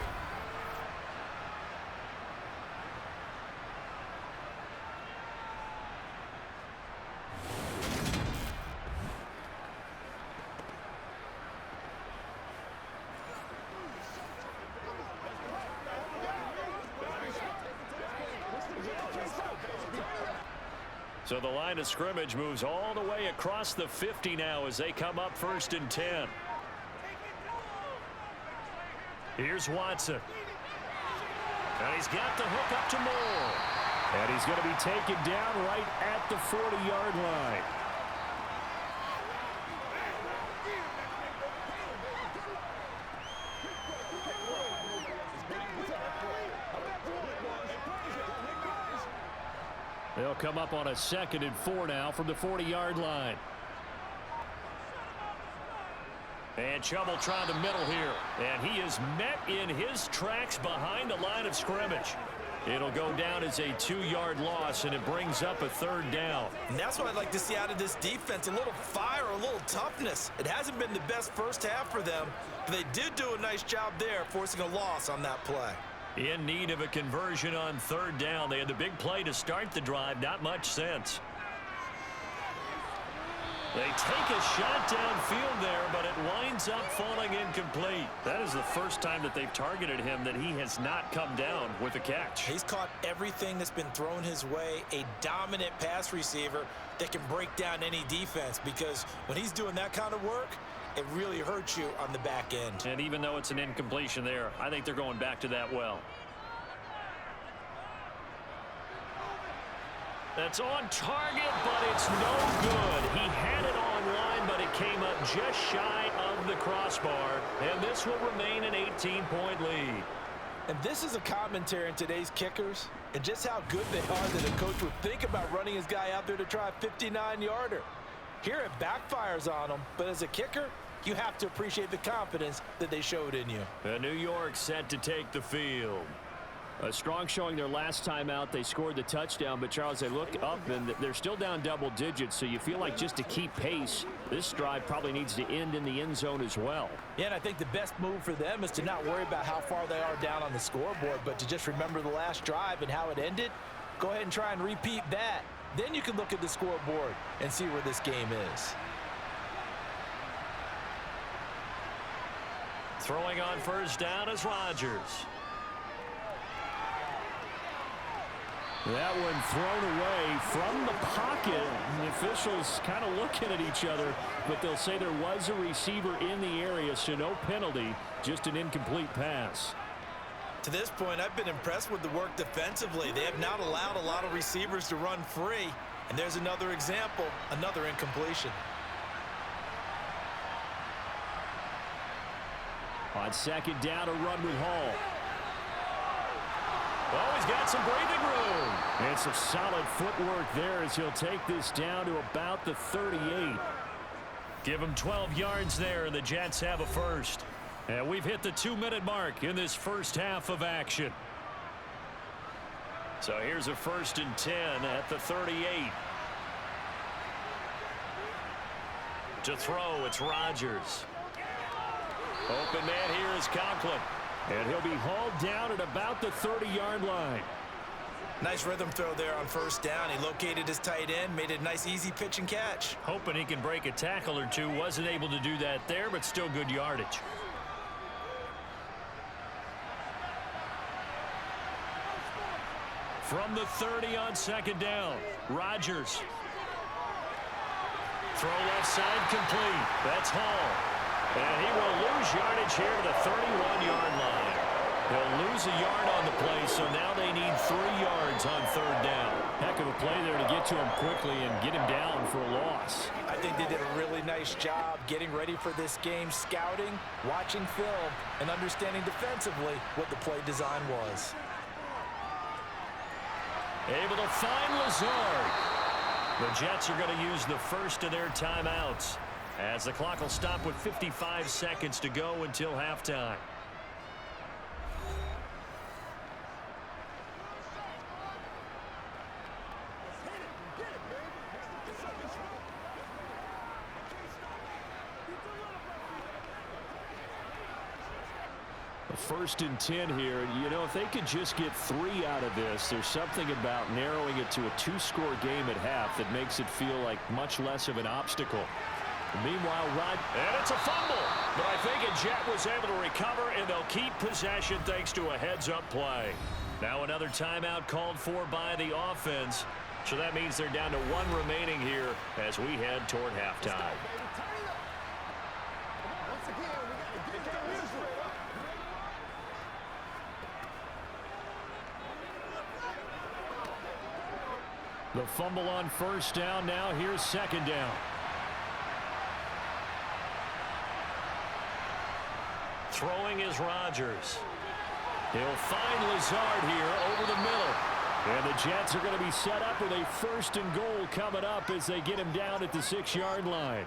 So the line of scrimmage moves all the way across the 50 now as they come up 1st and 10. Here's Watson. And he's got the hook up to Moore. And he's going to be taken down right at the 40-yard line. They'll come up on a 2nd and 4 now from the 40-yard line. And trouble trying the middle here. And he is met in his tracks behind the line of scrimmage. It'll go down as a 2-yard loss, and it brings up a 3rd down. And that's what I'd like to see out of this defense, a little fire, a little toughness. It hasn't been the best first half for them, but they did do a nice job there, forcing a loss on that play. In need of a conversion on 3rd down. They had the big play to start the drive. Not much sense. They take a shot downfield there, but it winds up falling incomplete. That is the first time that they've targeted him that he has not come down with a catch. He's caught everything that's been thrown his way, a dominant pass receiver that can break down any defense, because when he's doing that kind of work, it really hurts you on the back end. And even though it's an incompletion there, I think they're going back to that well. That's on target, but it's no good. He had it online, but it came up just shy of the crossbar. And this will remain an 18-point lead. And this is a commentary on today's kickers and just how good they are that a coach would think about running his guy out there to try a 59-yarder. Here it backfires on him, but as a kicker, you have to appreciate the confidence that they showed in you. New York set to take the field. A strong showing their last time out. They scored the touchdown, but Charles, they look up and they're still down double digits, so you feel like just to keep pace, this drive probably needs to end in the end zone as well. Yeah, and I think the best move for them is to not worry about how far they are down on the scoreboard, but to just remember the last drive and how it ended. Go ahead and try and repeat that. Then you can look at the scoreboard and see where this game is. Throwing on 1st down is Rodgers. That one thrown away from the pocket. The officials kind of looking at each other, but they'll say there was a receiver in the area, so no penalty, just an incomplete pass. To this point, I've been impressed with the work defensively. They have not allowed a lot of receivers to run free. And there's another example, another incompletion. On 2nd down, a run with Hall. Oh, he's got some breathing room. And some solid footwork there as he'll take this down to about the 38. Give him 12 yards there, and the Jets have a first. And we've hit the 2-minute mark in this first half of action. So here's a 1st and 10 at the 38. To throw, it's Rodgers. Open man here is Conklin. And he'll be hauled down at about the 30-yard line. Nice rhythm throw there on 1st down. He located his tight end, made a nice easy pitch and catch. Hoping he can break a tackle or two. Wasn't able to do that there, but still good yardage. From the 30 on 2nd down, Rodgers. Throw left side complete. That's Hall. And he will lose yardage here to the 31-yard line. They'll lose a yard on the play, so now they need 3 yards on 3rd down. Heck of a play there to get to him quickly and get him down for a loss. I think they did a really nice job getting ready for this game, scouting, watching film, and understanding defensively what the play design was. Able to find Lazard. The Jets are going to use the first of their timeouts, as the clock will stop with 55 seconds to go until halftime. First and 10 here. You know, if they could just get 3 out of this, there's something about narrowing it to a 2-score game at half that makes it feel like much less of an obstacle. Meanwhile, and it's a fumble, but I think a Jet was able to recover, and they'll keep possession thanks to a heads-up play. Now another timeout called for by the offense, so that means they're down to 1 remaining here as we head toward halftime. The fumble on first down. Now here's second down. Throwing is Rodgers. He'll find Lazard here over the middle. And the Jets are going to be set up with a first and goal coming up as they get him down at the 6-yard line.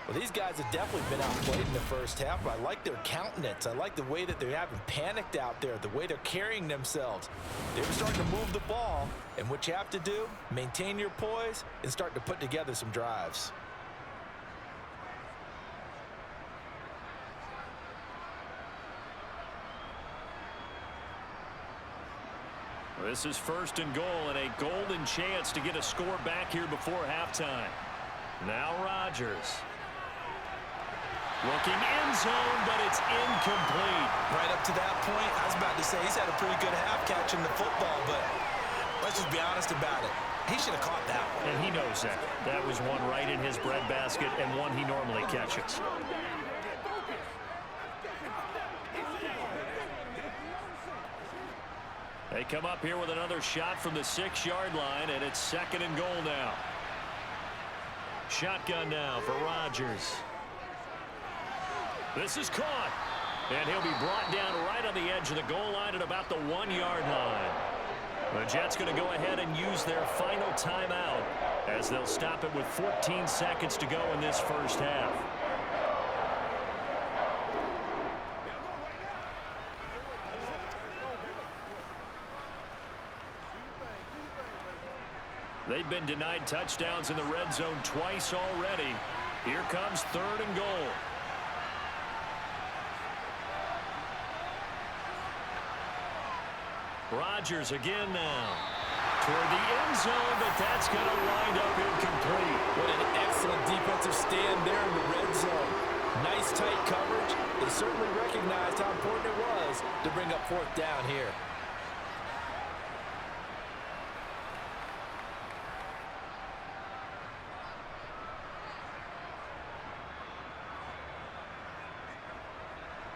Well, these guys have definitely been outplayed in the first half, but I like their countenance. I like the way that they haven't panicked out there, the way they're carrying themselves. They're starting to move the ball, and what you have to do, maintain your poise and start to put together some drives. This is first and goal and a golden chance to get a score back here before halftime. Now Rodgers. Looking end zone, but it's incomplete. Right up to that point, I was about to say he's had a pretty good half catching the football, but let's just be honest about it. He should have caught that one. And he knows that. That was one right in his breadbasket and one he normally catches. They come up here with another shot from the 6-yard line, and it's second and goal now. Shotgun now for Rodgers. This is caught. And he'll be brought down right on the edge of the goal line at about the 1-yard line. The Jets going to go ahead and use their final timeout as they'll stop it with 14 seconds to go in this first half. They've been denied touchdowns in the red zone twice already. Here comes third and goal. Rodgers again now. Toward the end zone, but that's going to wind up incomplete. What an excellent defensive stand there in the red zone. Nice tight coverage. They certainly recognized how important it was to bring up fourth down here.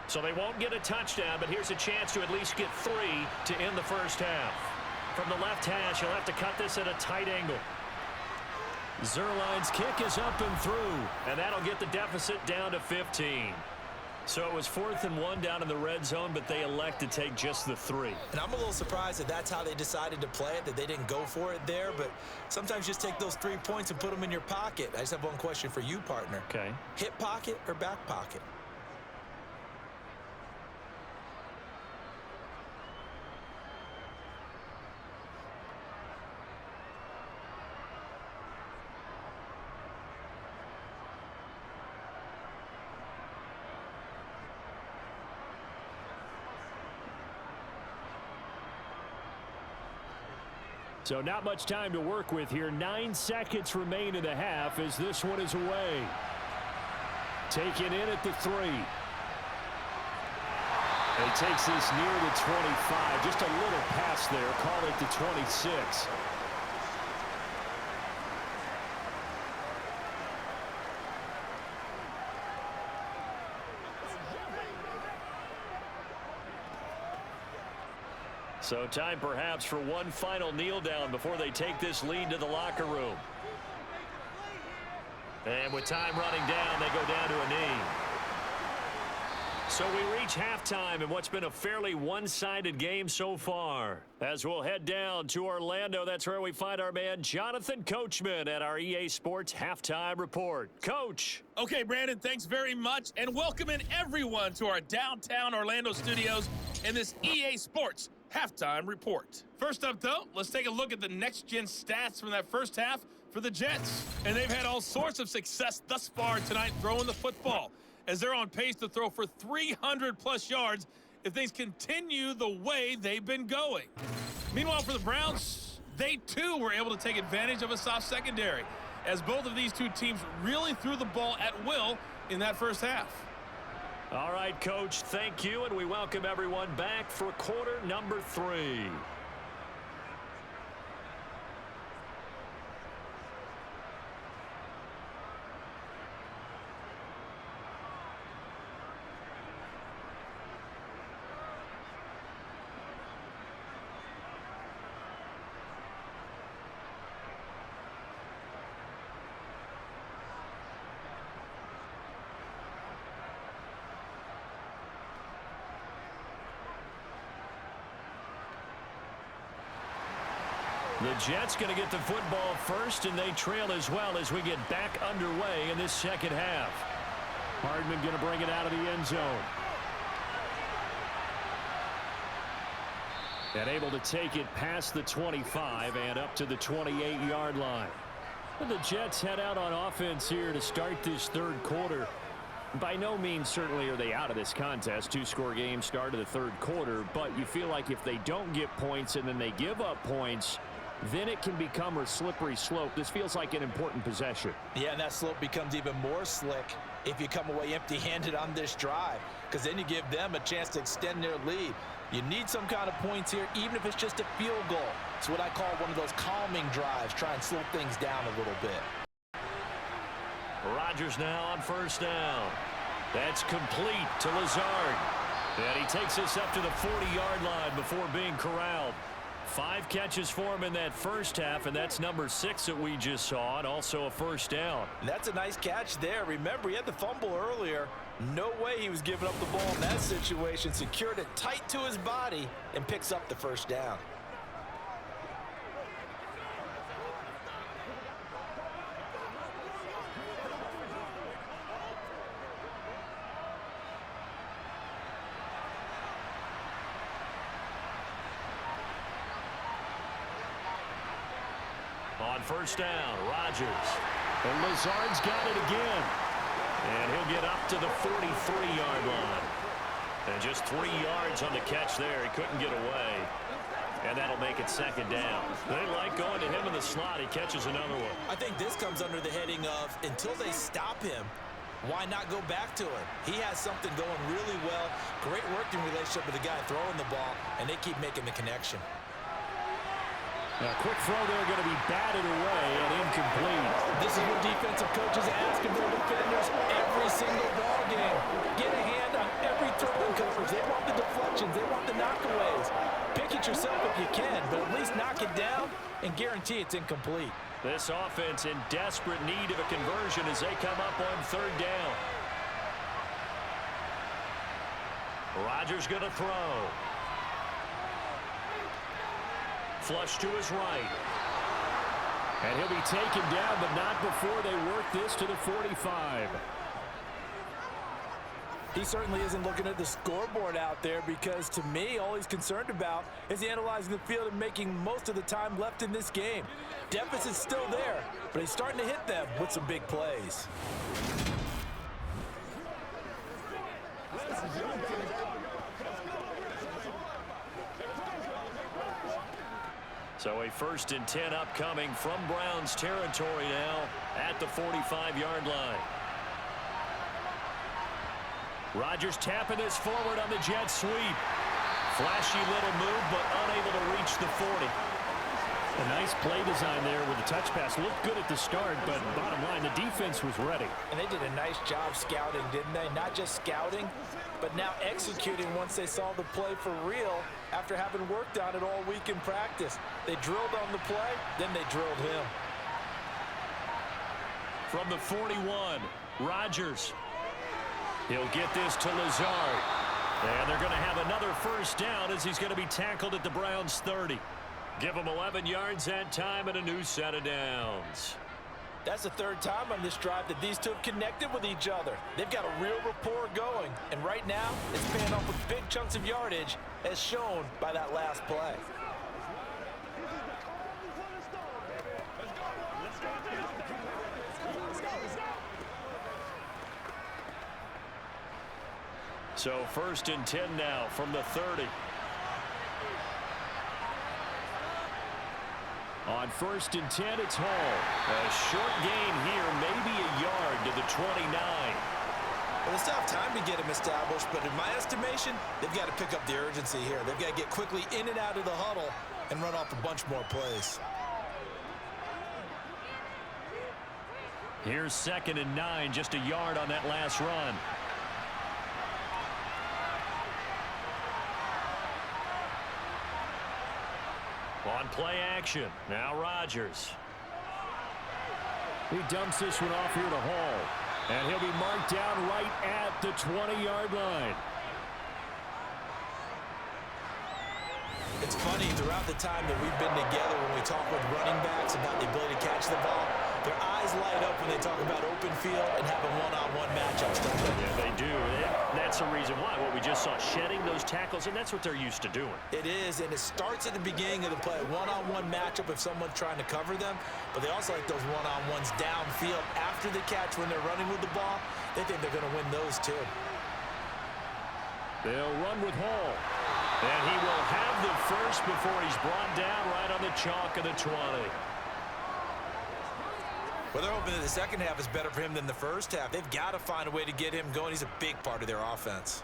So they won't get a touchdown, but here's a chance to at least get 3 to end the first half. From the left hash, he'll have to cut this at a tight angle. Zerline's kick is up and through, and that'll get the deficit down to 15. So it was 4th and 1 down in the red zone, but they elect to take just the 3. And I'm a little surprised that that's how they decided to play it, that they didn't go for it there. But sometimes just take those 3 points and put them in your pocket. I just have one question for you, partner. Okay. Hip pocket or back pocket? So not much time to work with here. 9 seconds remain in the half as this one is away. Taken in at the 3. And he takes this near the 25. Just a little pass there. Call it the 26. So time perhaps for one final kneel down before they take this lead to the locker room. And with time running down, they go down to a knee. So we reach halftime in what's been a fairly one-sided game so far. As we'll head down to Orlando, that's where we find our man Jonathan Coachman at our EA Sports Halftime Report. Coach. Okay, Brandon, thanks very much, and welcome in everyone to our downtown Orlando studios in this EA Sports Halftime Report. First up, though, let's take a look at the next-gen stats from that first half for the Jets. And they've had all sorts of success thus far tonight throwing the football, as they're on pace to throw for 300-plus yards if things continue the way they've been going. Meanwhile, for the Browns, they, too, were able to take advantage of a soft secondary, as both of these two teams really threw the ball at will in that first half. All right, Coach, thank you, and we welcome everyone back for quarter number 3. The Jets going to get the football first, and they trail as well as we get back underway in this second half. Hardman going to bring it out of the end zone. And able to take it past the 25 and up to the 28-yard line. The Jets head out on offense here to start this third quarter. By no means certainly are they out of this contest. Two-score game start of the third quarter, but you feel like if they don't get points and then they give up points, then it can become a slippery slope. This feels like an important possession. Yeah, and that slope becomes even more slick if you come away empty-handed on this drive, because then you give them a chance to extend their lead. You need some kind of points here, even if it's just a field goal. It's what I call one of those calming drives. Try and slow things down a little bit. Rodgers now on first down. That's complete to Lazard. And he takes us up to the 40-yard line before being corralled. 5 catches for him in that first half, and that's number 6 that we just saw, and also a first down. That's a nice catch there. Remember, he had the fumble earlier. No way he was giving up the ball in that situation. Secured it tight to his body and picks up the first down. On first down, Rodgers. And Lazard's got it again. And he'll get up to the 43-yard line. And just 3 yards on the catch there. He couldn't get away. And that'll make it second down. They like going to him in the slot. He catches another one. I think this comes under the heading of, until they stop him, why not go back to it? He has something going really well. Great working relationship with the guy throwing the ball, and they keep making the connection. A quick throw there going to be batted away and incomplete. This is what defensive coaches ask of their defenders every single ball game. Get a hand on every throwing coverage. They want the deflections. They want the knockaways. Pick it yourself if you can, but at least knock it down and guarantee it's incomplete. This offense in desperate need of a conversion as they come up on third down. Rodgers going to throw. Flush to his right. And he'll be taken down, but not before they work this to the 45. He certainly isn't looking at the scoreboard out there, because to me, all he's concerned about is analyzing the field and making most of the time left in this game. Deficit's still there, but he's starting to hit them with some big plays. So a 1st and 10 upcoming from Browns territory now at the 45-yard line. Rodgers tapping this forward on the jet sweep. Flashy little move, but unable to reach the 40. A nice play design there with the touch pass. Looked good at the start, but bottom line, the defense was ready. And they did a nice job scouting, didn't they? Not just scouting, but now executing once they saw the play for real after having worked on it all week in practice. They drilled on the play, then they drilled him. From the 41, Rodgers. He'll get this to Lazard. And they're going to have another first down as he's going to be tackled at the Browns' 30. Give him 11 yards that time and a new set of downs. That's the 3rd time on this drive that these two have connected with each other. They've got a real rapport going. And right now, it's paying off with big chunks of yardage, as shown by that last play. So 1st and 10 now from the 30. On 1st and 10, it's Hall. A short gain here, maybe a yard to the 29. Well, they still have time to get him established, but in my estimation, they've got to pick up the urgency here. They've got to get quickly in and out of the huddle and run off a bunch more plays. Here's 2nd and 9, just a yard on that last run. On play action, now Rodgers. He dumps this one off here to Hall. And he'll be marked down right at the 20-yard line. it's funny, throughout the time that we've been together, when we talk with running backs about the ability to catch the ball, their eyes light up when they talk about open field and having one-on-one matchups, don't they? Yeah, they do. That's the reason why. What we just saw, shedding those tackles, and that's what they're used to doing. It is, and it starts at the beginning of the play, one-on-one matchup if someone's trying to cover them, but they also like those one-on-ones downfield after the catch when they're running with the ball. They think they're going to win those too. They'll run with Hall. And he will have the first before he's brought down right on the chalk of the 20. Well, they're hoping that the second half is better for him than the first half. They've got to find a way to get him going. He's a big part of their offense.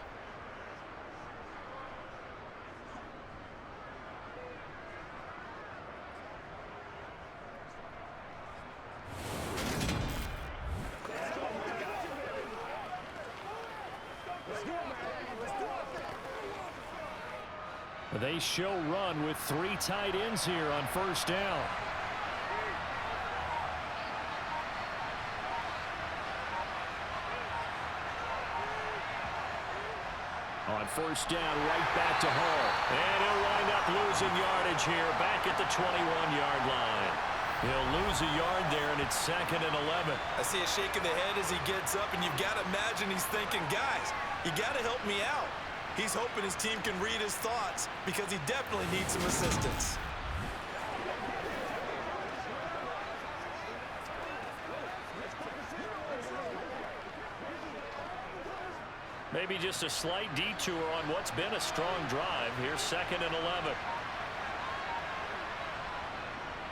They show run with 3 tight ends here on first down. On first down, right back to Hall. And he'll wind up losing yardage here back at the 21-yard line. He'll lose a yard there, and it's 2nd and 11. I see a shake of the head as he gets up, and you've got to imagine he's thinking, guys, you got to help me out. He's hoping his team can read his thoughts because he definitely needs some assistance. Maybe just a slight detour on what's been a strong drive. Here's 2nd and 11.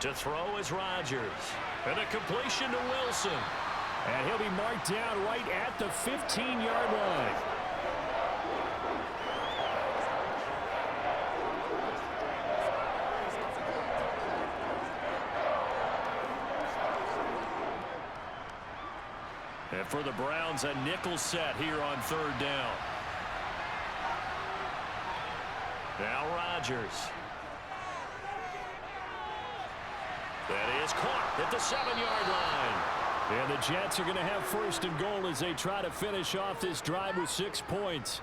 To throw is Rodgers. And a completion to Wilson. And he'll be marked down right at the 15-yard line. And for the Browns, a nickel set here on 3rd down. Now Rodgers. That is caught at the 7-yard line. And the Jets are going to have 1st and goal as they try to finish off this drive with 6 points.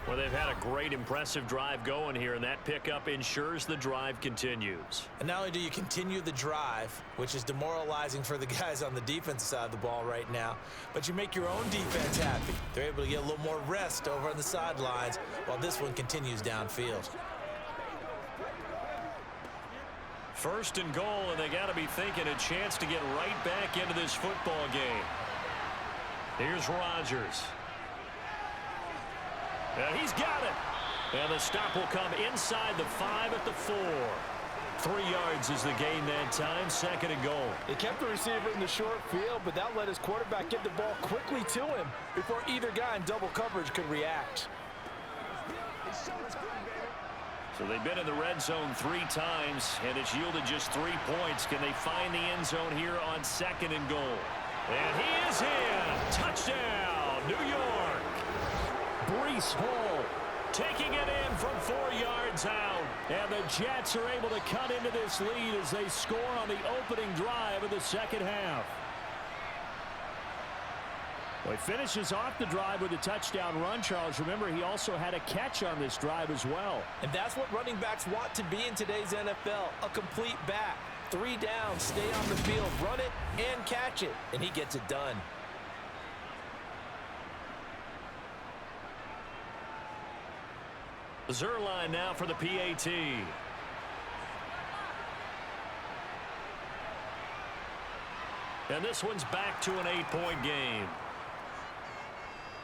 Well, they've had a great, impressive drive going here, and that pickup ensures the drive continues. And not only do you continue the drive, which is demoralizing for the guys on the defensive side of the ball right now, but you make your own defense happy. They're able to get a little more rest over on the sidelines while this one continues downfield. 1st and goal, and they got to be thinking a chance to get right back into this football game. Here's Rodgers. And he's got it. And the stop will come inside the 5 at the 4. 3 yards is the gain that time. 2nd and goal. They kept the receiver in the short field, but that let his quarterback get the ball quickly to him before either guy in double coverage could react. So they've been in the red zone 3 times, and it's yielded just 3 points. Can they find the end zone here on 2nd and goal? And he is in. Touchdown, New York. Breece Hall taking it in from 4 yards out. And the Jets are able to cut into this lead as they score on the opening drive of the 2nd half. Well, he finishes off the drive with a touchdown run, Charles. Remember, he also had a catch on this drive as well. And that's what running backs want to be in today's NFL, a complete back. 3 downs, stay on the field, run it, and catch it. And he gets it done. Zerline now for the PAT. And this one's back to an 8-point game.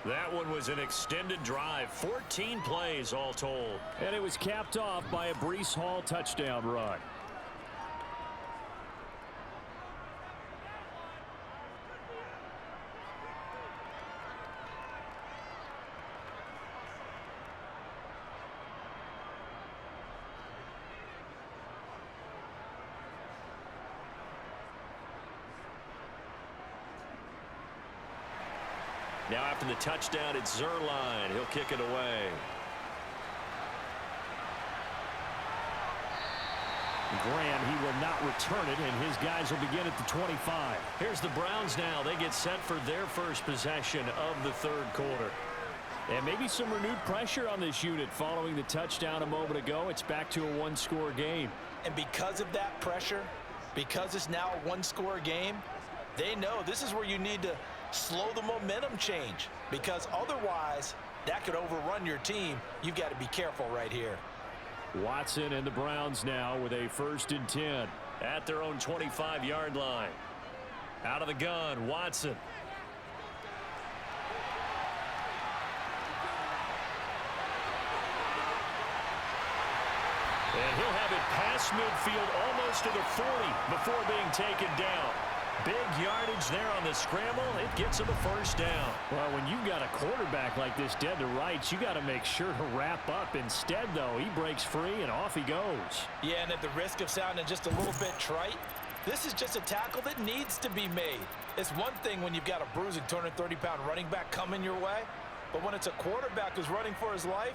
That one was an extended drive, 14 plays all told. And it was capped off by a Breece Hall touchdown run. Now after the touchdown, it's Zerline. He'll kick it away. Graham, he will not return it, and his guys will begin at the 25. Here's the Browns now. They get set for their first possession of the 3rd quarter. And maybe some renewed pressure on this unit following the touchdown a moment ago. It's back to a one-score game. And because of that pressure, because it's now a one-score game, they know this is where you need to slow the momentum change, because otherwise that could overrun your team. You've got to be careful right here. Watson and the Browns now with a 1st and 10 at their own 25-yard line. Out of the gun, Watson. And he'll have it past midfield almost to the 40 before being taken down. Big yardage there on the scramble. It gets him a 1st down. Well, when you've got a quarterback like this dead to rights, you got to make sure to wrap up. Instead, though, he breaks free and off he goes. Yeah, and at the risk of sounding just a little bit trite, this is just a tackle that needs to be made. It's one thing when you've got a bruising 230-pound running back coming your way, but when it's a quarterback who's running for his life,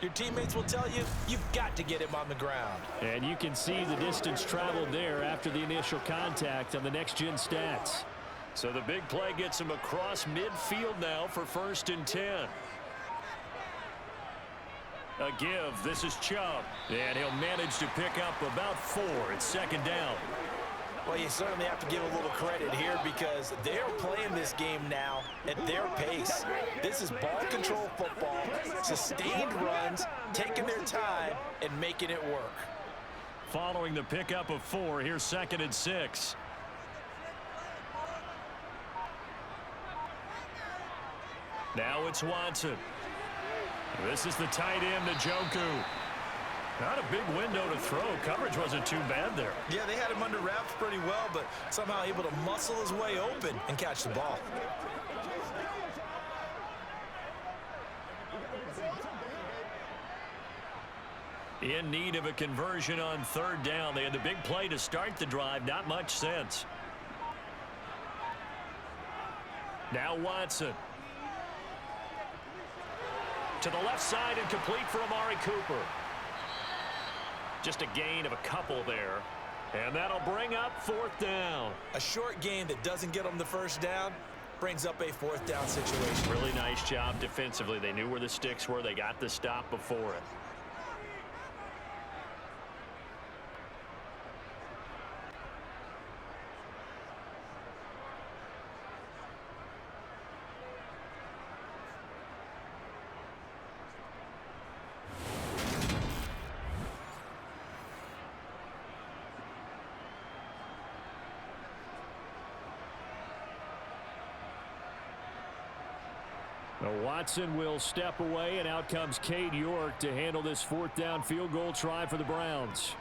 your teammates will tell you, you've got to get him on the ground. And you can see the distance traveled there after the initial contact on the next-gen stats. So the big play gets him across midfield now for 1st and 10. A give. This is Chubb. And he'll manage to pick up about 4 at 2nd down. Well, you certainly have to give a little credit here because they're playing this game now at their pace. This is ball control football, sustained runs, taking their time, and making it work. Following the pickup of 4, here's 2nd and 6. Now it's Watson. This is the tight end, Njoku. Not a big window to throw. Coverage wasn't too bad there. Yeah, they had him under wraps pretty well, but somehow able to muscle his way open and catch the ball. In need of a conversion on 3rd down. They had the big play to start the drive. Not much sense. Now Watson. To the left side and complete for Amari Cooper. Just a gain of a couple there. And that'll bring up 4th down. A short gain that doesn't get them the 1st down brings up a 4th down situation. Really nice job defensively. They knew where the sticks were. They got the stop before it. Now Watson will step away, and out comes Cade York to handle this 4th down field goal try for the Browns.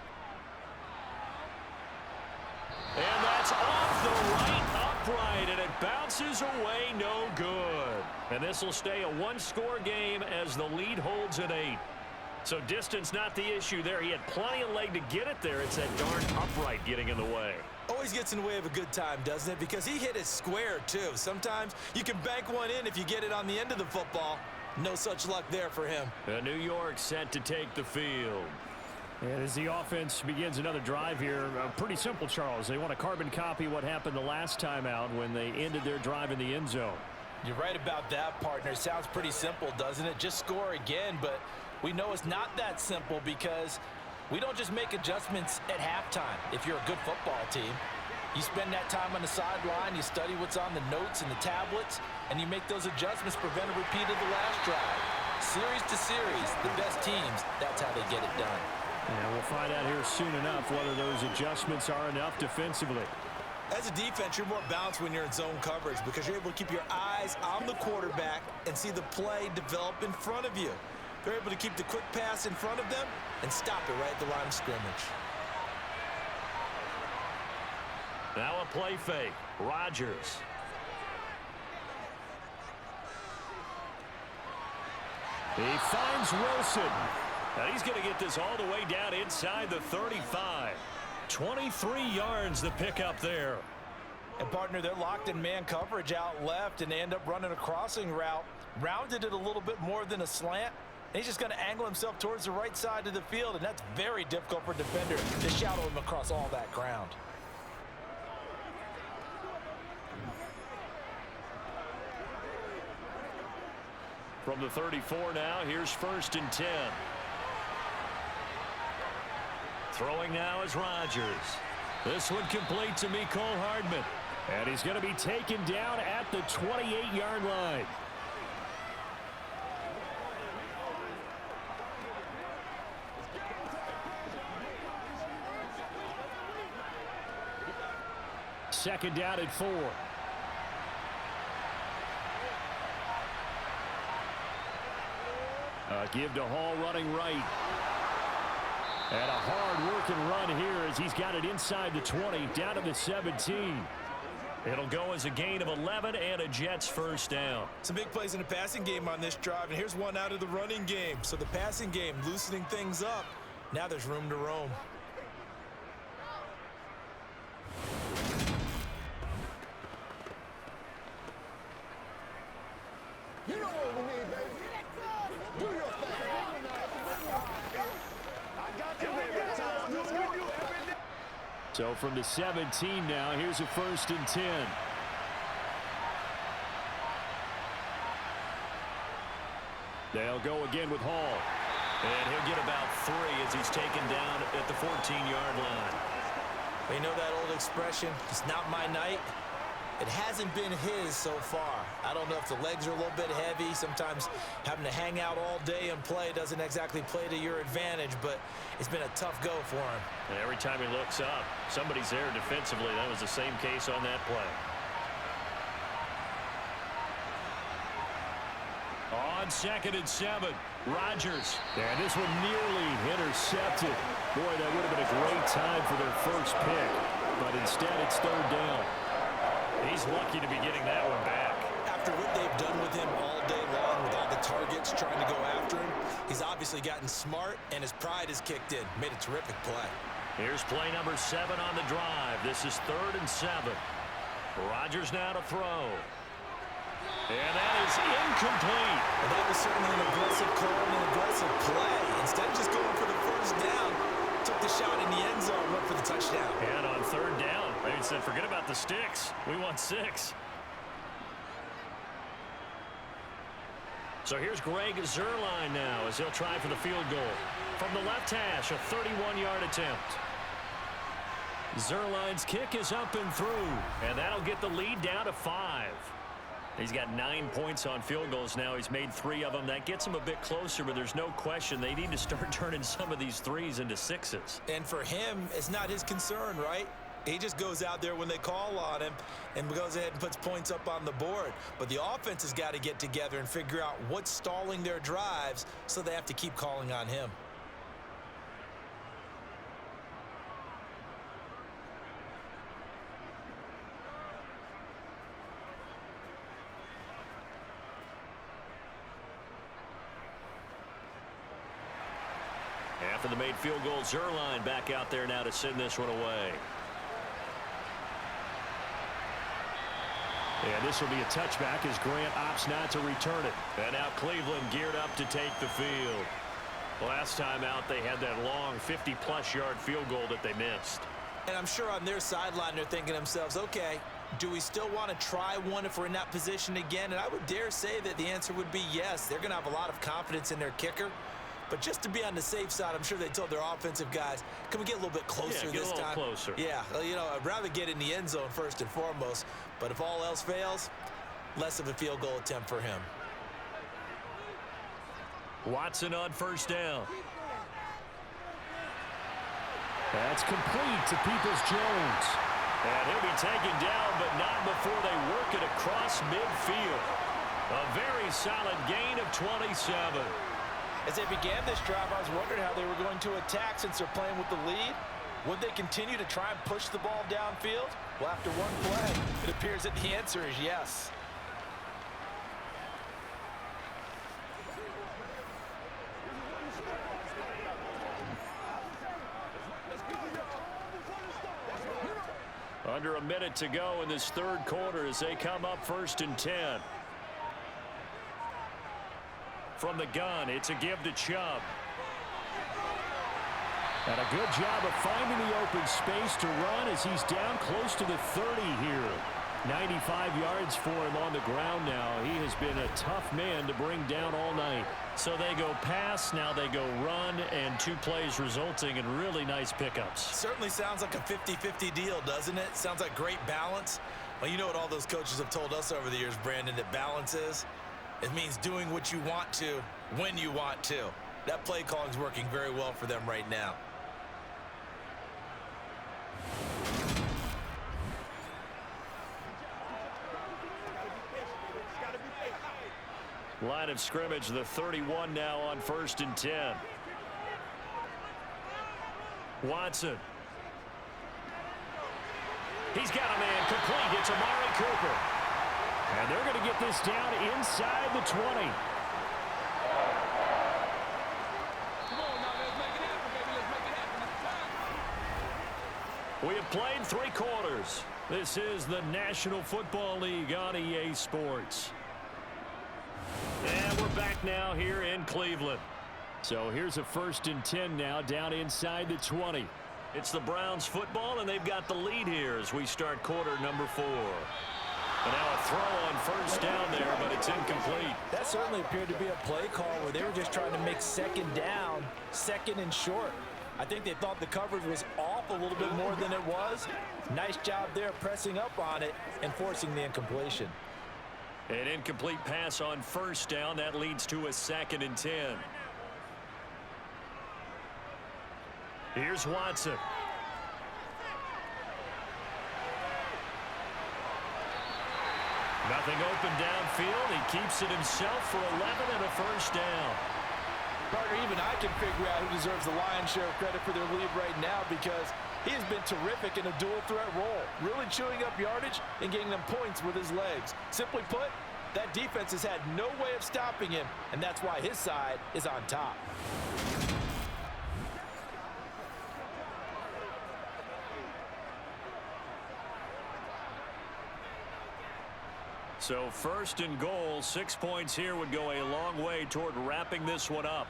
And that's off the right upright, and it bounces away no good. And this will stay a one-score game as the lead holds at 8. So distance not the issue there. He had plenty of leg to get it there. It's that darn upright getting in the way. Always gets in the way of a good time, doesn't it? Because he hit it square, too. Sometimes you can bank one in if you get it on the end of the football. No such luck there for him. New York set to take the field. And as the offense begins another drive here, pretty simple, Charles. They want to carbon copy what happened the last time out when they ended their drive in the end zone. You're right about that, partner. Sounds pretty simple, doesn't it? Just score again, but we know it's not that simple because we don't just make adjustments at halftime. If you're a good football team, you spend that time on the sideline, you study what's on the notes and the tablets, and you make those adjustments, prevent a repeat of the last drive. Series to series, the best teams, that's how they get it done. And we'll find out here soon enough whether those adjustments are enough defensively. As a defense, you're more balanced when you're in zone coverage because you're able to keep your eyes on the quarterback and see the play develop in front of you. They're able to keep the quick pass in front of them and stop it right at the line of scrimmage. Now a play fake. Rodgers. He finds Wilson. And he's going to get this all the way down inside the 35. 23 yards the pickup there. And, partner, they're locked in man coverage out left, and they end up running a crossing route. Rounded it a little bit more than a slant. And he's just going to angle himself towards the right side of the field, and that's very difficult for a defender to shadow him across all that ground. From the 34 now, here's 1st and 10. Throwing now is Rodgers. This one complete to Mecole Hardman. And he's going to be taken down at the 28-yard line. Second down at 4. Give to Hall running right. And a hard-working run here as he's got it inside the 20, down to the 17. It'll go as a gain of 11 and a Jets first down. Some big plays in the passing game on this drive, and here's one out of the running game. So the passing game loosening things up. Now there's room to roam. You know what we need, baby. Do your thing. I got you every time. Let's give you every day. So from the 17 now, here's a 1st and 10. They'll go again with Hall. And he'll get about 3 as he's taken down at the 14-yard line. Well, you know that old expression, it's not my night? It hasn't been his so far. I don't know if the legs are a little bit heavy. Sometimes having to hang out all day and play doesn't exactly play to your advantage, but it's been a tough go for him. And every time he looks up, somebody's there defensively. That was the same case on that play. On 2nd and 7, Rodgers. And this one nearly intercepted. Boy, that would have been a great time for their first pick, but instead it's 3rd down. He's lucky to be getting that one back. After what they've done with him all day long with all the targets trying to go after him, he's obviously gotten smart, and his pride has kicked in. Made a terrific play. Here's play number 7 on the drive. This is 3rd and 7. Rodgers now to throw. And that is incomplete. Well, that was certainly an aggressive call and an aggressive play. Instead of just going for the first down, took the shot in the end zone, went for the touchdown. And on 3rd down, they said, forget about the sticks. We want 6. So here's Greg Zuerlein now as he'll try for the field goal. From the left hash, a 31-yard attempt. Zuerlein's kick is up and through, and that'll get the lead down to 5. He's got 9 points on field goals now. He's made 3 of them. That gets him a bit closer, but there's no question they need to start turning some of these 3s into 6s. And for him, it's not his concern, right? He just goes out there when they call on him and goes ahead and puts points up on the board. But the offense has got to get together and figure out what's stalling their drives, so they have to keep calling on him. After the made field goal, Zuerlein back out there now to send this one away. And this will be a touchback as Grant opts not to return it. And now Cleveland geared up to take the field. Last time out, they had that long 50-plus yard field goal that they missed. And I'm sure on their sideline they're thinking to themselves, okay, do we still want to try one if we're in that position again? And I would dare say that the answer would be yes. They're going to have a lot of confidence in their kicker. But just to be on the safe side, I'm sure they told their offensive guys, can we get a little bit closer this time? Closer. Yeah, you know, I'd rather get in the end zone first and foremost. But if all else fails, less of a field goal attempt for him. Watson on 1st down. That's complete to Peoples-Jones. And he'll be taken down, but not before they work it across midfield. A very solid gain of 27. As they began this drive, I was wondering how they were going to attack since they're playing with the lead. Would they continue to try and push the ball downfield? Well, after one play, it appears that the answer is yes. Under a minute to go in this 3rd quarter as they come up 1st and 10. From the gun, it's a give to Chubb. And a good job of finding the open space to run as he's down close to the 30 here. 95 yards for him on the ground now. He has been a tough man to bring down all night. So they go pass, now they go run, and 2 plays resulting in really nice pickups. Certainly sounds like a 50-50 deal, doesn't it? Sounds like great balance. Well, you know what all those coaches have told us over the years, Brandon, that balance is? It means doing what you want to when you want to. That play calling is working very well for them right now. Line of scrimmage, the 31 now on 1st and 10. Watson. He's got a man complete. It's Amari Cooper. And they're going to get this down inside the 20. We have played 3 quarters. This is the National Football League on EA Sports. And we're back now here in Cleveland. So here's a 1st and 10 now down inside the 20. It's the Browns football, and they've got the lead here as we start quarter number 4. And now a throw on 1st down there, but it's incomplete. That certainly appeared to be a play call where they were just trying to make 2nd down, 2nd and short. I think they thought the coverage was off a little bit more than it was. Nice job there pressing up on it and forcing the incompletion. An incomplete pass on 1st down. That leads to a 2nd and 10. Here's Watson. Nothing open downfield. He keeps it himself for 11 and a 1st down. Partner, even I can figure out who deserves the lion's share of credit for their lead right now because he has been terrific in a dual threat role, really chewing up yardage and getting them points with his legs. Simply put, that defense has had no way of stopping him, and that's why his side is on top. So 1st and goal, 6 points here would go a long way toward wrapping this one up.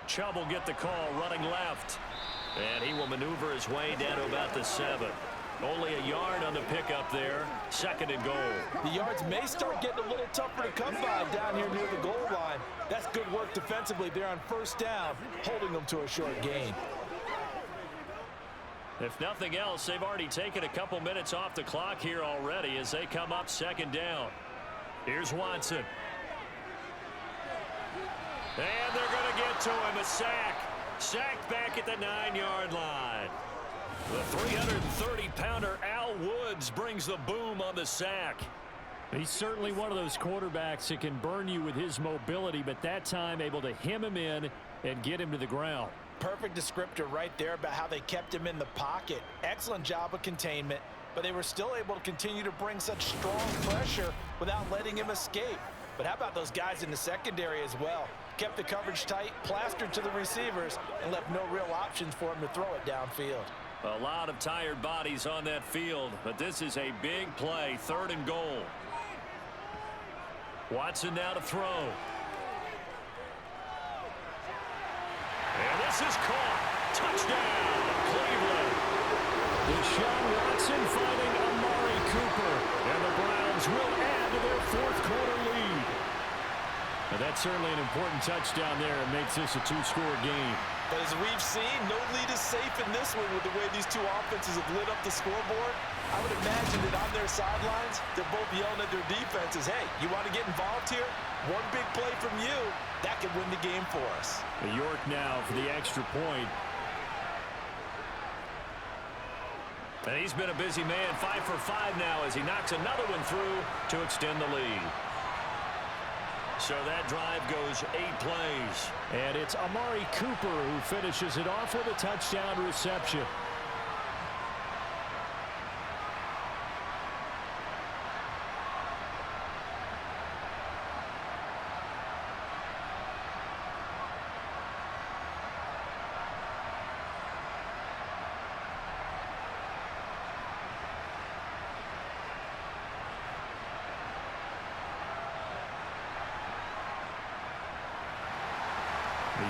Chubb will get the call running left. And he will maneuver his way down to about the 7. Only a yard on the pickup there. 2nd and goal. The yards may start getting a little tougher to come by down here near the goal line. That's good work defensively there on 1st down, holding them to a short gain. If nothing else, they've already taken a couple minutes off the clock here already as they come up 2nd down. Here's Watson. And they're going to get to him, a sack. Sacked back at the 9-yard line. The 330-pounder Al Woods brings the boom on the sack. He's certainly one of those quarterbacks that can burn you with his mobility, but that time able to hem him in and get him to the ground. Perfect descriptor right there about how they kept him in the pocket. Excellent job of containment, but they were still able to continue to bring such strong pressure without letting him escape. But how about those guys in the secondary as well? Kept the coverage tight, plastered to the receivers, and left no real options for him to throw it downfield. A lot of tired bodies on that field, but this is a big play. 3rd and goal. Watson now to throw. And this is caught. Touchdown, Cleveland. Deshaun Watson finding Amari Cooper. And the Browns will add to their 4th quarter lead. And that's certainly an important touchdown there. It makes this a 2-score game. But as we've seen, no lead is safe in this one with the way these two offenses have lit up the scoreboard. I would imagine that on their sidelines, they're both yelling at their defenses, hey, you want to get involved here? One big play from you, that could win the game for us. York now for the extra point. And he's been a busy man, 5 for 5 now as he knocks another one through to extend the lead. So that drive goes 8 plays. And it's Amari Cooper who finishes it off with a touchdown reception.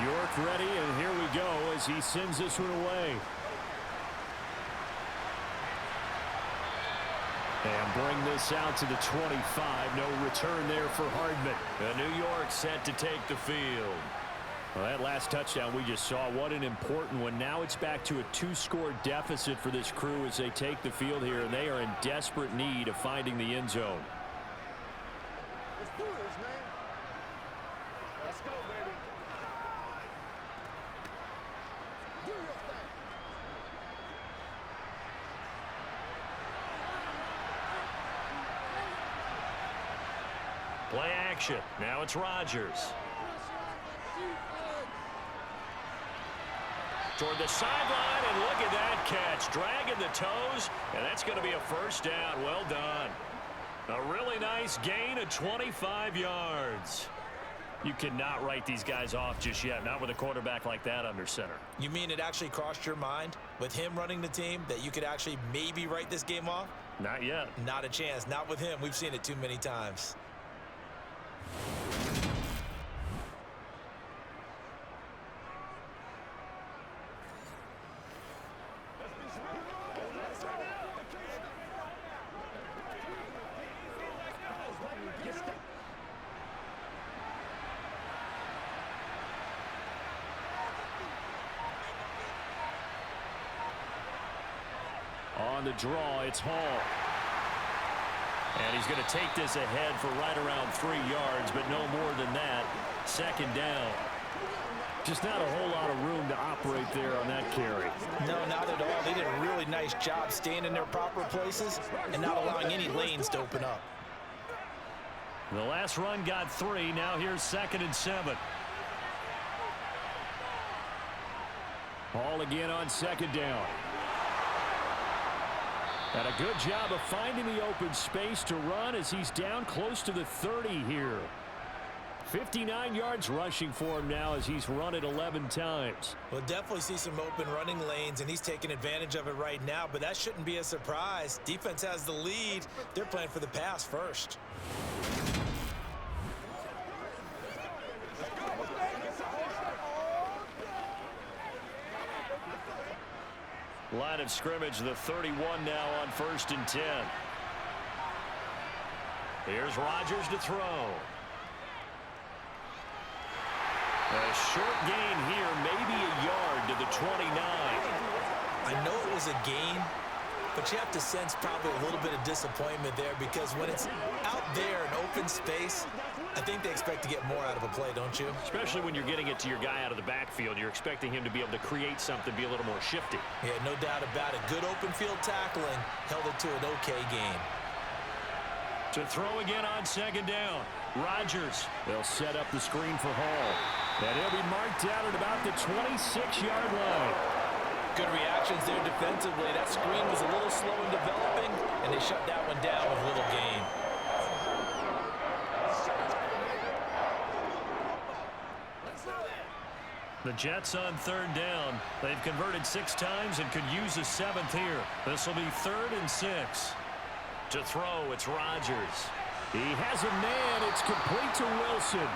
York ready, and here we go as he sends this one away. And bring this out to the 25. No return there for Hardman. And New York set to take the field. Well, that last touchdown we just saw, what an important one. Now it's back to a 2-score deficit for this crew as they take the field here, and they are in desperate need of finding the end zone. Let's do this, man. Let's go, baby. Do your thing. Play action. Now it's Rodgers. Toward the sideline, and look at that catch. Dragging the toes, and that's going to be a first down. Well done. A really nice gain of 25 yards. You cannot write these guys off just yet, not with a quarterback like that under center. You mean it actually crossed your mind with him running the team that you could actually maybe write this game off? Not yet. Not a chance. Not with him. We've seen it too many times. On the draw, it's Hall. And he's going to take this ahead for right around 3 yards, but no more than that. Second down. Just not a whole lot of room to operate there on that carry. No, not at all. They did a really nice job staying in their proper places and not allowing any lanes to open up. The last run got 3. Now here's 2nd and 7. Hall again on 2nd down. And a good job of finding the open space to run as he's down close to the 30 here. 59 yards rushing for him now as he's run it 11 times. We'll definitely see some open running lanes, and he's taking advantage of it right now, but that shouldn't be a surprise. Defense has the lead. They're playing for the pass first. Line of scrimmage, the 31 now on 1st and 10. Here's Rodgers to throw. A short gain here, maybe a yard to the 29. I know it was a gain, but you have to sense probably a little bit of disappointment there because when it's out there in open space, I think they expect to get more out of a play, don't you? Especially when you're getting it to your guy out of the backfield. You're expecting him to be able to create something, be a little more shifty. Yeah, no doubt about it. Good open field tackling held it to an okay gain. To throw again on 2nd down. Rodgers. They'll set up the screen for Hall. And he'll be marked out at about the 26-yard line. Good reactions there defensively. That screen was a little slow in developing, and they shut that one down with little gain. The Jets on 3rd down. They've converted 6 times and could use a 7th here. This will be 3rd and 6. To throw, it's Rodgers. He has a man. It's complete to Wilson.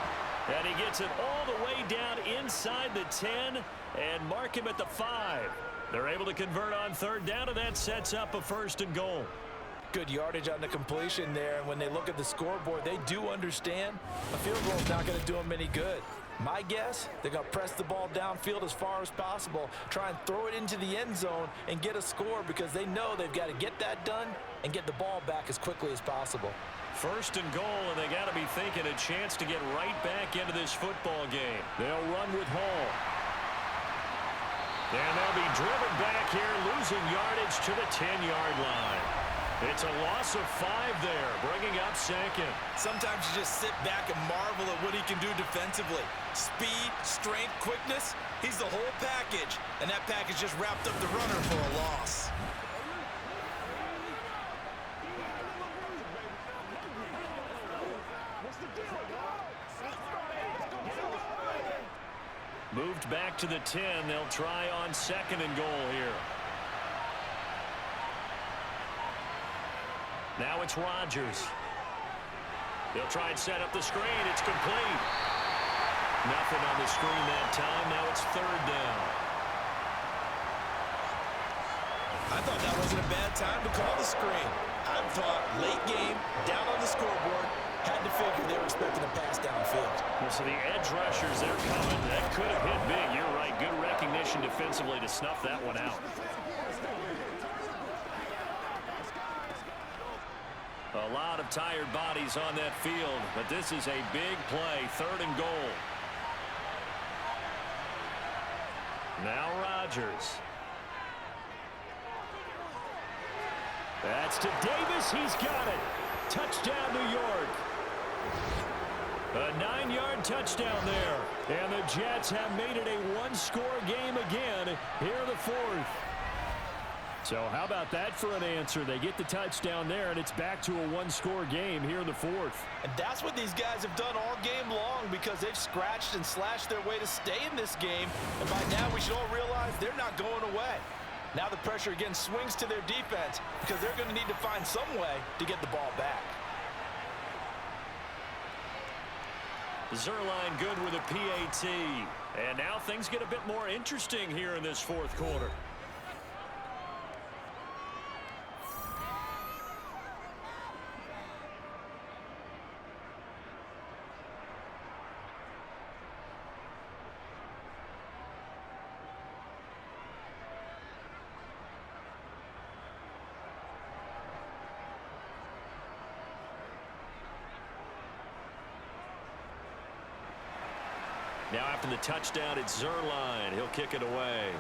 And he gets it all the way down inside the 10 and mark him at the 5. They're able to convert on 3rd down, and that sets up a 1st and goal. Good yardage on the completion there, and when they look at the scoreboard, they do understand a field goal is not going to do them any good. My guess, they're going to press the ball downfield as far as possible, try and throw it into the end zone and get a score because they know they've got to get that done and get the ball back as quickly as possible. 1st and goal, and they got to be thinking a chance to get right back into this football game. They'll run with Hall. And they'll be driven back here, losing yardage to the 10-yard line. It's a loss of 5 there, bringing up 2nd. Sometimes you just sit back and marvel at what he can do defensively. Speed, strength, quickness, he's the whole package. And that package just wrapped up the runner for a loss. Moved back to the 10. They'll try on 2nd and goal here. Now it's Rodgers. They'll try and set up the screen. It's complete. Nothing on the screen that time. Now it's 3rd down. I thought that wasn't a bad time to call the screen. I'm thought late game, down on the scoreboard, had to figure they were expecting a pass downfield. Well, so the edge rushers, they're coming. That could have hit big. You're right. Good recognition defensively to snuff that one out. A lot of tired bodies on that field, but this is a big play, 3rd and goal. Now Rodgers. That's to Davis. He's got it. Touchdown, New York. A 9-yard touchdown there. And the Jets have made it a one-score game again here in the 4th. So how about that for an answer? They get the touchdown there, and it's back to a one-score game here in the 4th. And that's what these guys have done all game long because they've scratched and slashed their way to stay in this game. And by now we should all realize they're not going away. Now the pressure again swings to their defense because they're going to need to find some way to get the ball back. Zerline good with a PAT. And now things get a bit more interesting here in this 4th quarter. Now after the touchdown, it's Zerline. He'll kick it away.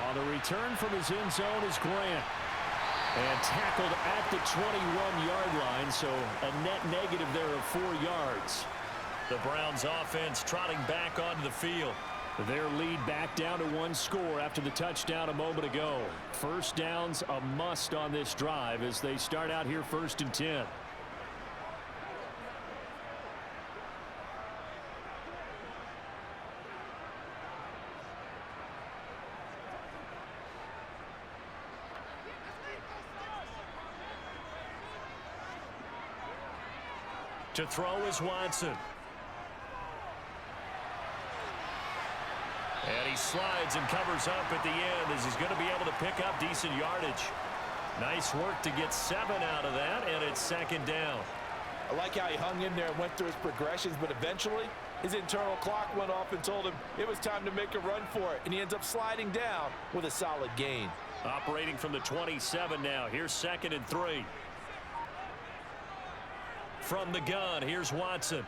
On the return from his end zone is Grant. And tackled at the 21-yard line, so a net negative there of 4 yards. The Browns offense trotting back onto the field. Their lead back down to 1 score after the touchdown a moment ago. First down's a must on this drive as they start out here 1st and 10. To throw is Watson. And he slides and covers up at the end as he's going to be able to pick up decent yardage. Nice work to get 7 out of that, and it's 2nd down. I like how he hung in there and went through his progressions, but eventually his internal clock went off and told him it was time to make a run for it, and he ends up sliding down with a solid gain. Operating from the 27 now. Here's 2nd and 3. From the gun, here's Watson.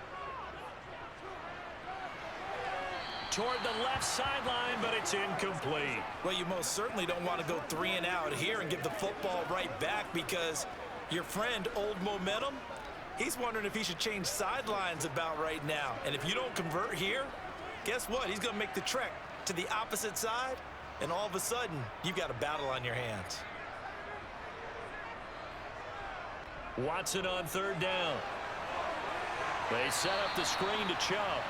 Toward the left sideline, but it's incomplete. Well, you most certainly don't want to go 3 and out here and give the football right back because your friend, Old Momentum, he's wondering if he should change sidelines about right now. And if you don't convert here, guess what? He's going to make the trek to the opposite side, and all of a sudden, you've got a battle on your hands. Watson on 3rd down. They set up the screen to Chubb.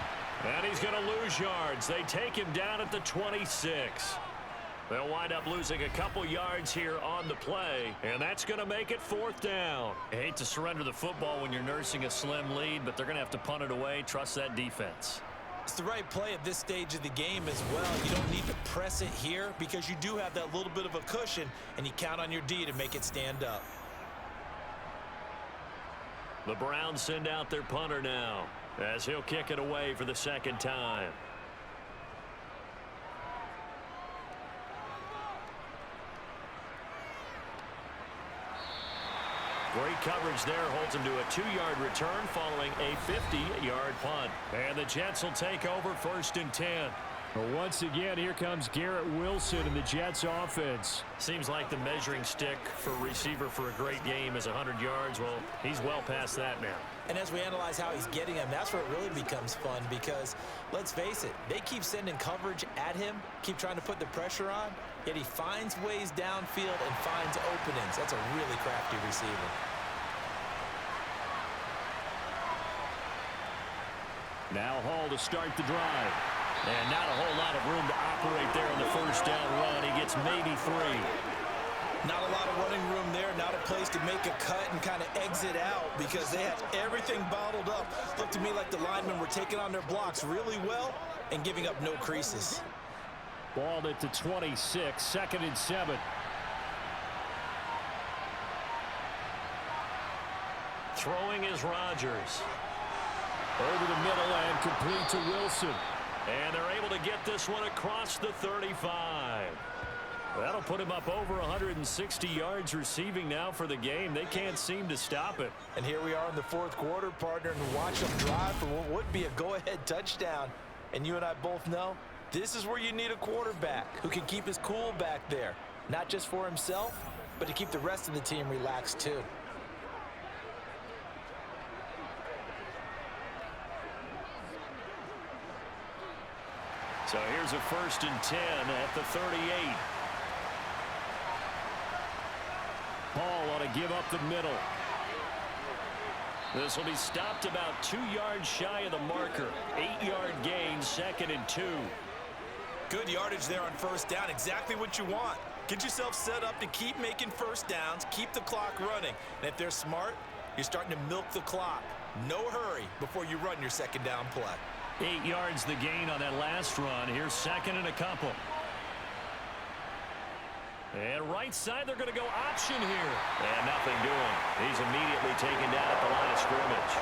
And he's going to lose yards. They take him down at the 26. They'll wind up losing a couple yards here on the play. And that's going to make it 4th down. I hate to surrender the football when you're nursing a slim lead, but they're going to have to punt it away. Trust that defense. It's the right play at this stage of the game as well. You don't need to press it here because you do have that little bit of a cushion, and you count on your D to make it stand up. The Browns send out their punter now as he'll kick it away for the 2nd time. Great coverage there, holds him to a 2-yard return following a 50-yard punt. And the Jets will take over 1st and 10. Well, once again, here comes Garrett Wilson in the Jets offense. Seems like the measuring stick for a receiver for a great game is 100 yards. Well, he's well past that now. And as we analyze how he's getting them, that's where it really becomes fun because, let's face it, they keep sending coverage at him, keep trying to put the pressure on, yet he finds ways downfield and finds openings. That's a really crafty receiver. Now Hall to start the drive. And not a whole lot of room to operate there on the 1st down run. He gets maybe 3. Not a lot of running room there, not a place to make a cut and kind of exit out because they had everything bottled up. Looked to me like the linemen were taking on their blocks really well and giving up no creases. Ball at the 26, 2nd and 7. Throwing is Rodgers. Over the middle and complete to Wilson. And they're able to get this one across the 35. That'll put him up over 160 yards receiving now for the game. They can't seem to stop it. And here we are in the fourth quarter, partner, and watch them drive for what would be a go-ahead touchdown. And you and I both know this is where you need a quarterback who can keep his cool back there. Not just for himself, but to keep the rest of the team relaxed too. So here's a 1st and 10 at the 38. Ball ought to give up the middle. This will be stopped about 2 yards shy of the marker. 8-yard gain, 2nd and 2. Good yardage there on first down. Exactly what you want. Get yourself set up to keep making first downs, keep the clock running. And if they're smart, you're starting to milk the clock. No hurry before you run your second down play. 8 yards the gain on that last run. Here's 2nd and a couple. And right side, they're going to go option here. And nothing doing. He's immediately taken down at the line of scrimmage.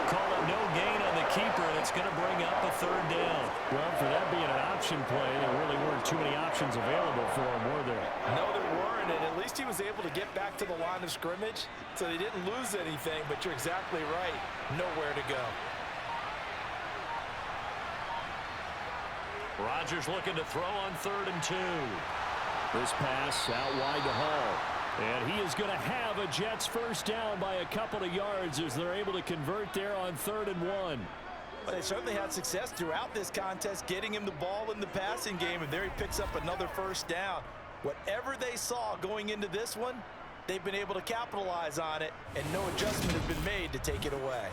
Call it no gain on the keeper, and it's going to bring up a 3rd down. Well, for that being an option play, there really weren't too many options available for him, were there? No, there weren't, and at least he was able to get back to the line of scrimmage, so they didn't lose anything, but you're exactly right. Nowhere to go. Rodgers looking to throw on 3rd and 2. This pass out wide to Hall. And he is going to have a Jets first down by a couple of yards as they're able to convert there on 3rd and 1. Well, they certainly had success throughout this contest, getting him the ball in the passing game, and there he picks up another first down. Whatever they saw going into this one, they've been able to capitalize on it, and no adjustment has been made to take it away.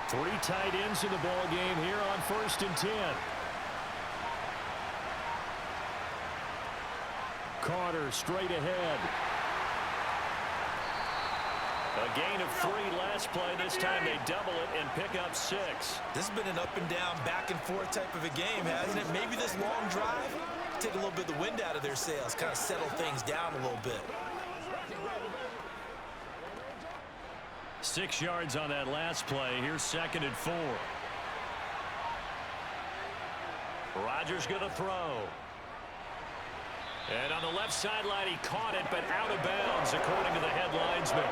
Three tight ends in the ball game here on 1st and 10. Carter straight ahead. A gain of 3 last play. This time they double it and pick up 6. This has been an up and down, back and forth type of a game, hasn't it? Maybe this long drive, take a little bit of the wind out of their sails, kind of settle things down a little bit. 6 yards on that last play. Here's 2nd and 4. Rodgers going to throw. And on the left sideline, he caught it, but out of bounds, according to the head linesman.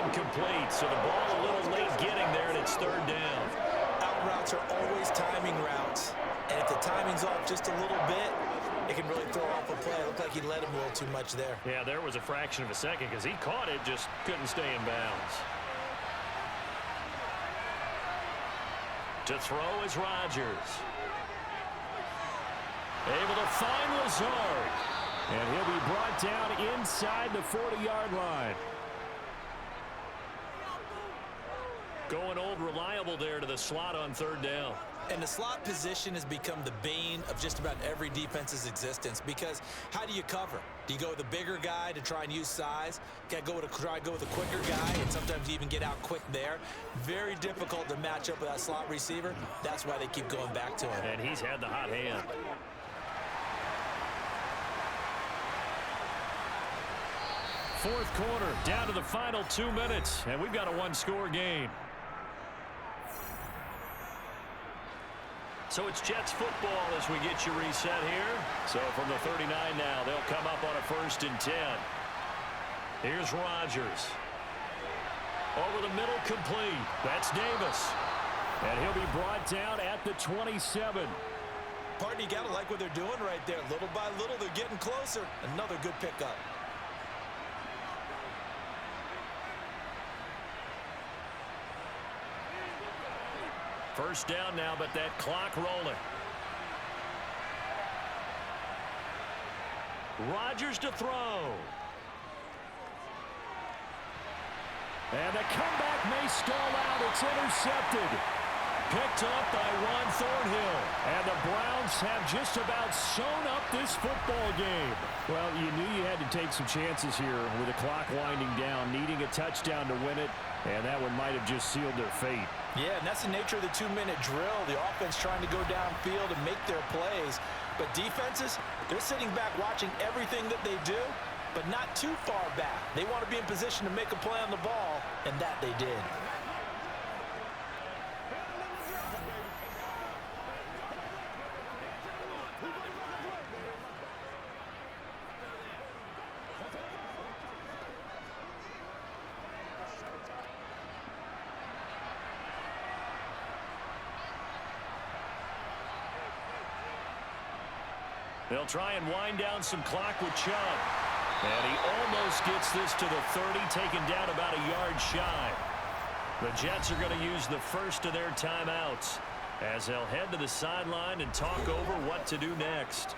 Incomplete, so the ball a little late getting there, and it's 3rd down. Out routes are always timing routes, and if the timing's off just a little bit, it can really throw off a play. It looked like he let him a little too much there. Yeah, there was a fraction of a second because he caught it, just couldn't stay in bounds. To throw is Rodgers. Able to find Lazard. And he'll be brought down inside the 40-yard line. Going old reliable there to the slot on 3rd down. And the slot position has become the bane of just about every defense's existence, because how do you cover? Do you go with a bigger guy to try and use size? Try to go with a quicker guy, and sometimes you even get out quick there. Very difficult to match up with that slot receiver. That's why they keep going back to him. And he's had the hot hand. Fourth quarter, down to the final 2 minutes, and we've got a one-score game. So it's Jets football as we get you reset here. So from the 39 now, they'll come up on a 1st and 10. Here's Rodgers. Over the middle, complete. That's Davis. And he'll be brought down at the 27. Partner, you got to like what they're doing right there. Little by little, they're getting closer. Another good pickup. First down now, but that clock rolling. Rodgers to throw. And the comeback may stall out. It's intercepted. picked up by Juan Thornhill. And the Browns have just about sewn up this football game. Well, you knew you had to take some chances here with the clock winding down, needing a touchdown to win it, and that one might have just sealed their fate. Yeah, and that's the nature of the 2-minute drill. The offense trying to go downfield and make their plays. But defenses, they're sitting back watching everything that they do, but not too far back. They want to be in position to make a play on the ball, and that they did. They'll try and wind down some clock with Chubb. And he almost gets this to the 30, taken down about a yard shy. The Jets are going to use the first of their timeouts as they'll head to the sideline and talk over what to do next.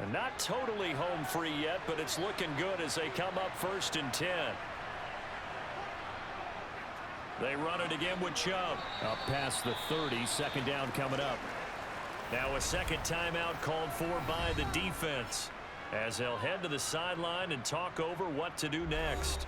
And not totally home free yet, but it's looking good as they come up 1st and 10. They run it again with Chubb. Up past the 30, second down coming up. Now a second timeout called for by the defense as they'll head to the sideline and talk over what to do next.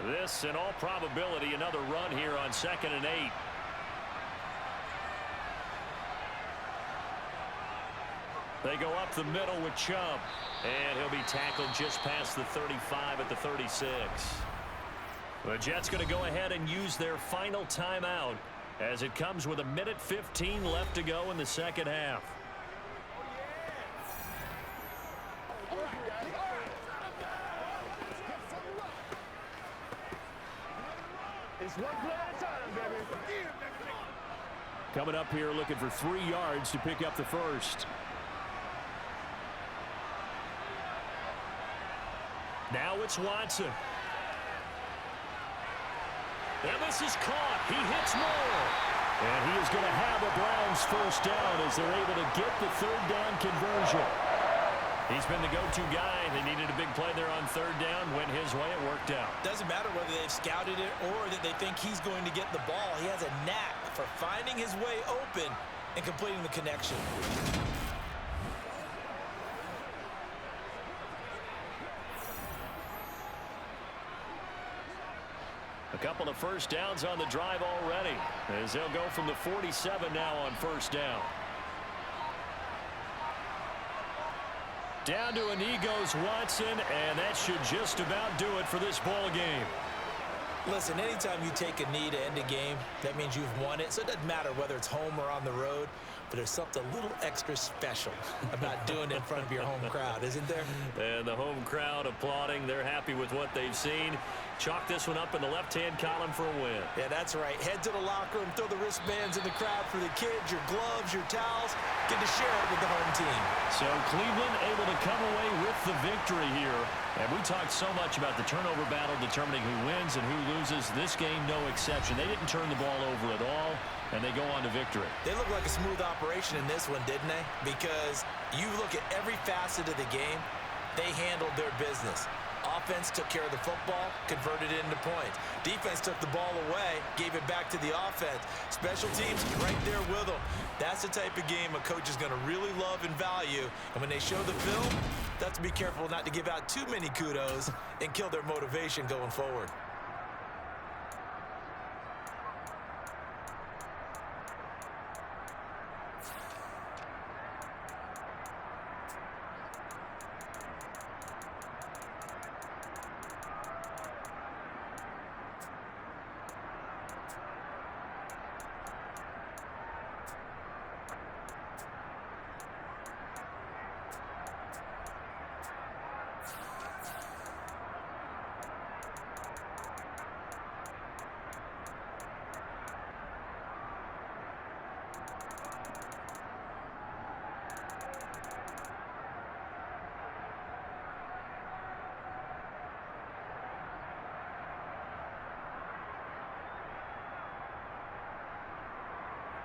This, in all probability, another run here on 2nd and 8. They go up the middle with Chubb, and he'll be tackled just past the 35 at the 36. The Jets going to go ahead and use their final timeout as it comes with 1:15 left to go in the second half. It's one play at a time, baby. Coming up here looking for 3 yards to pick up the first. Now it's Watson. And this is caught. He hits Moore. And he is going to have a Browns first down as they're able to get the 3rd down conversion. He's been the go-to guy. They needed a big play there on 3rd down. Went his way. It worked out. Doesn't matter whether they've scouted it or that they think he's going to get the ball. He has a knack for finding his way open and completing the connection. A couple of first downs on the drive already as they'll go from the 47 now on 1st down. Down to a knee goes Watson, and that should just about do it for this ball game. Listen, anytime you take a knee to end a game, that means you've won it. So it doesn't matter whether it's home or on the road, but there's something a little extra special about doing it in front of your home crowd, isn't there? And the home crowd applauding. They're happy with what they've seen. Chalk this one up in the left-hand column for a win. Yeah, that's right. Head to the locker room, throw the wristbands in the crowd for the kids, your gloves, your towels. Get to share it with the home team. So Cleveland able to come away with the victory here. And we talked so much about the turnover battle determining who wins and who loses. This game, no exception. They didn't turn the ball over at all, and they go on to victory. They look like a smooth operation in this one, didn't they? Because you look at every facet of the game, they handled their business. Offense took care of the football, converted it into points. Defense took the ball away, gave it back to the offense. Special teams right there with them. That's the type of game a coach is going to really love and value. And when they show the film, they have to be careful not to give out too many kudos and kill their motivation going forward.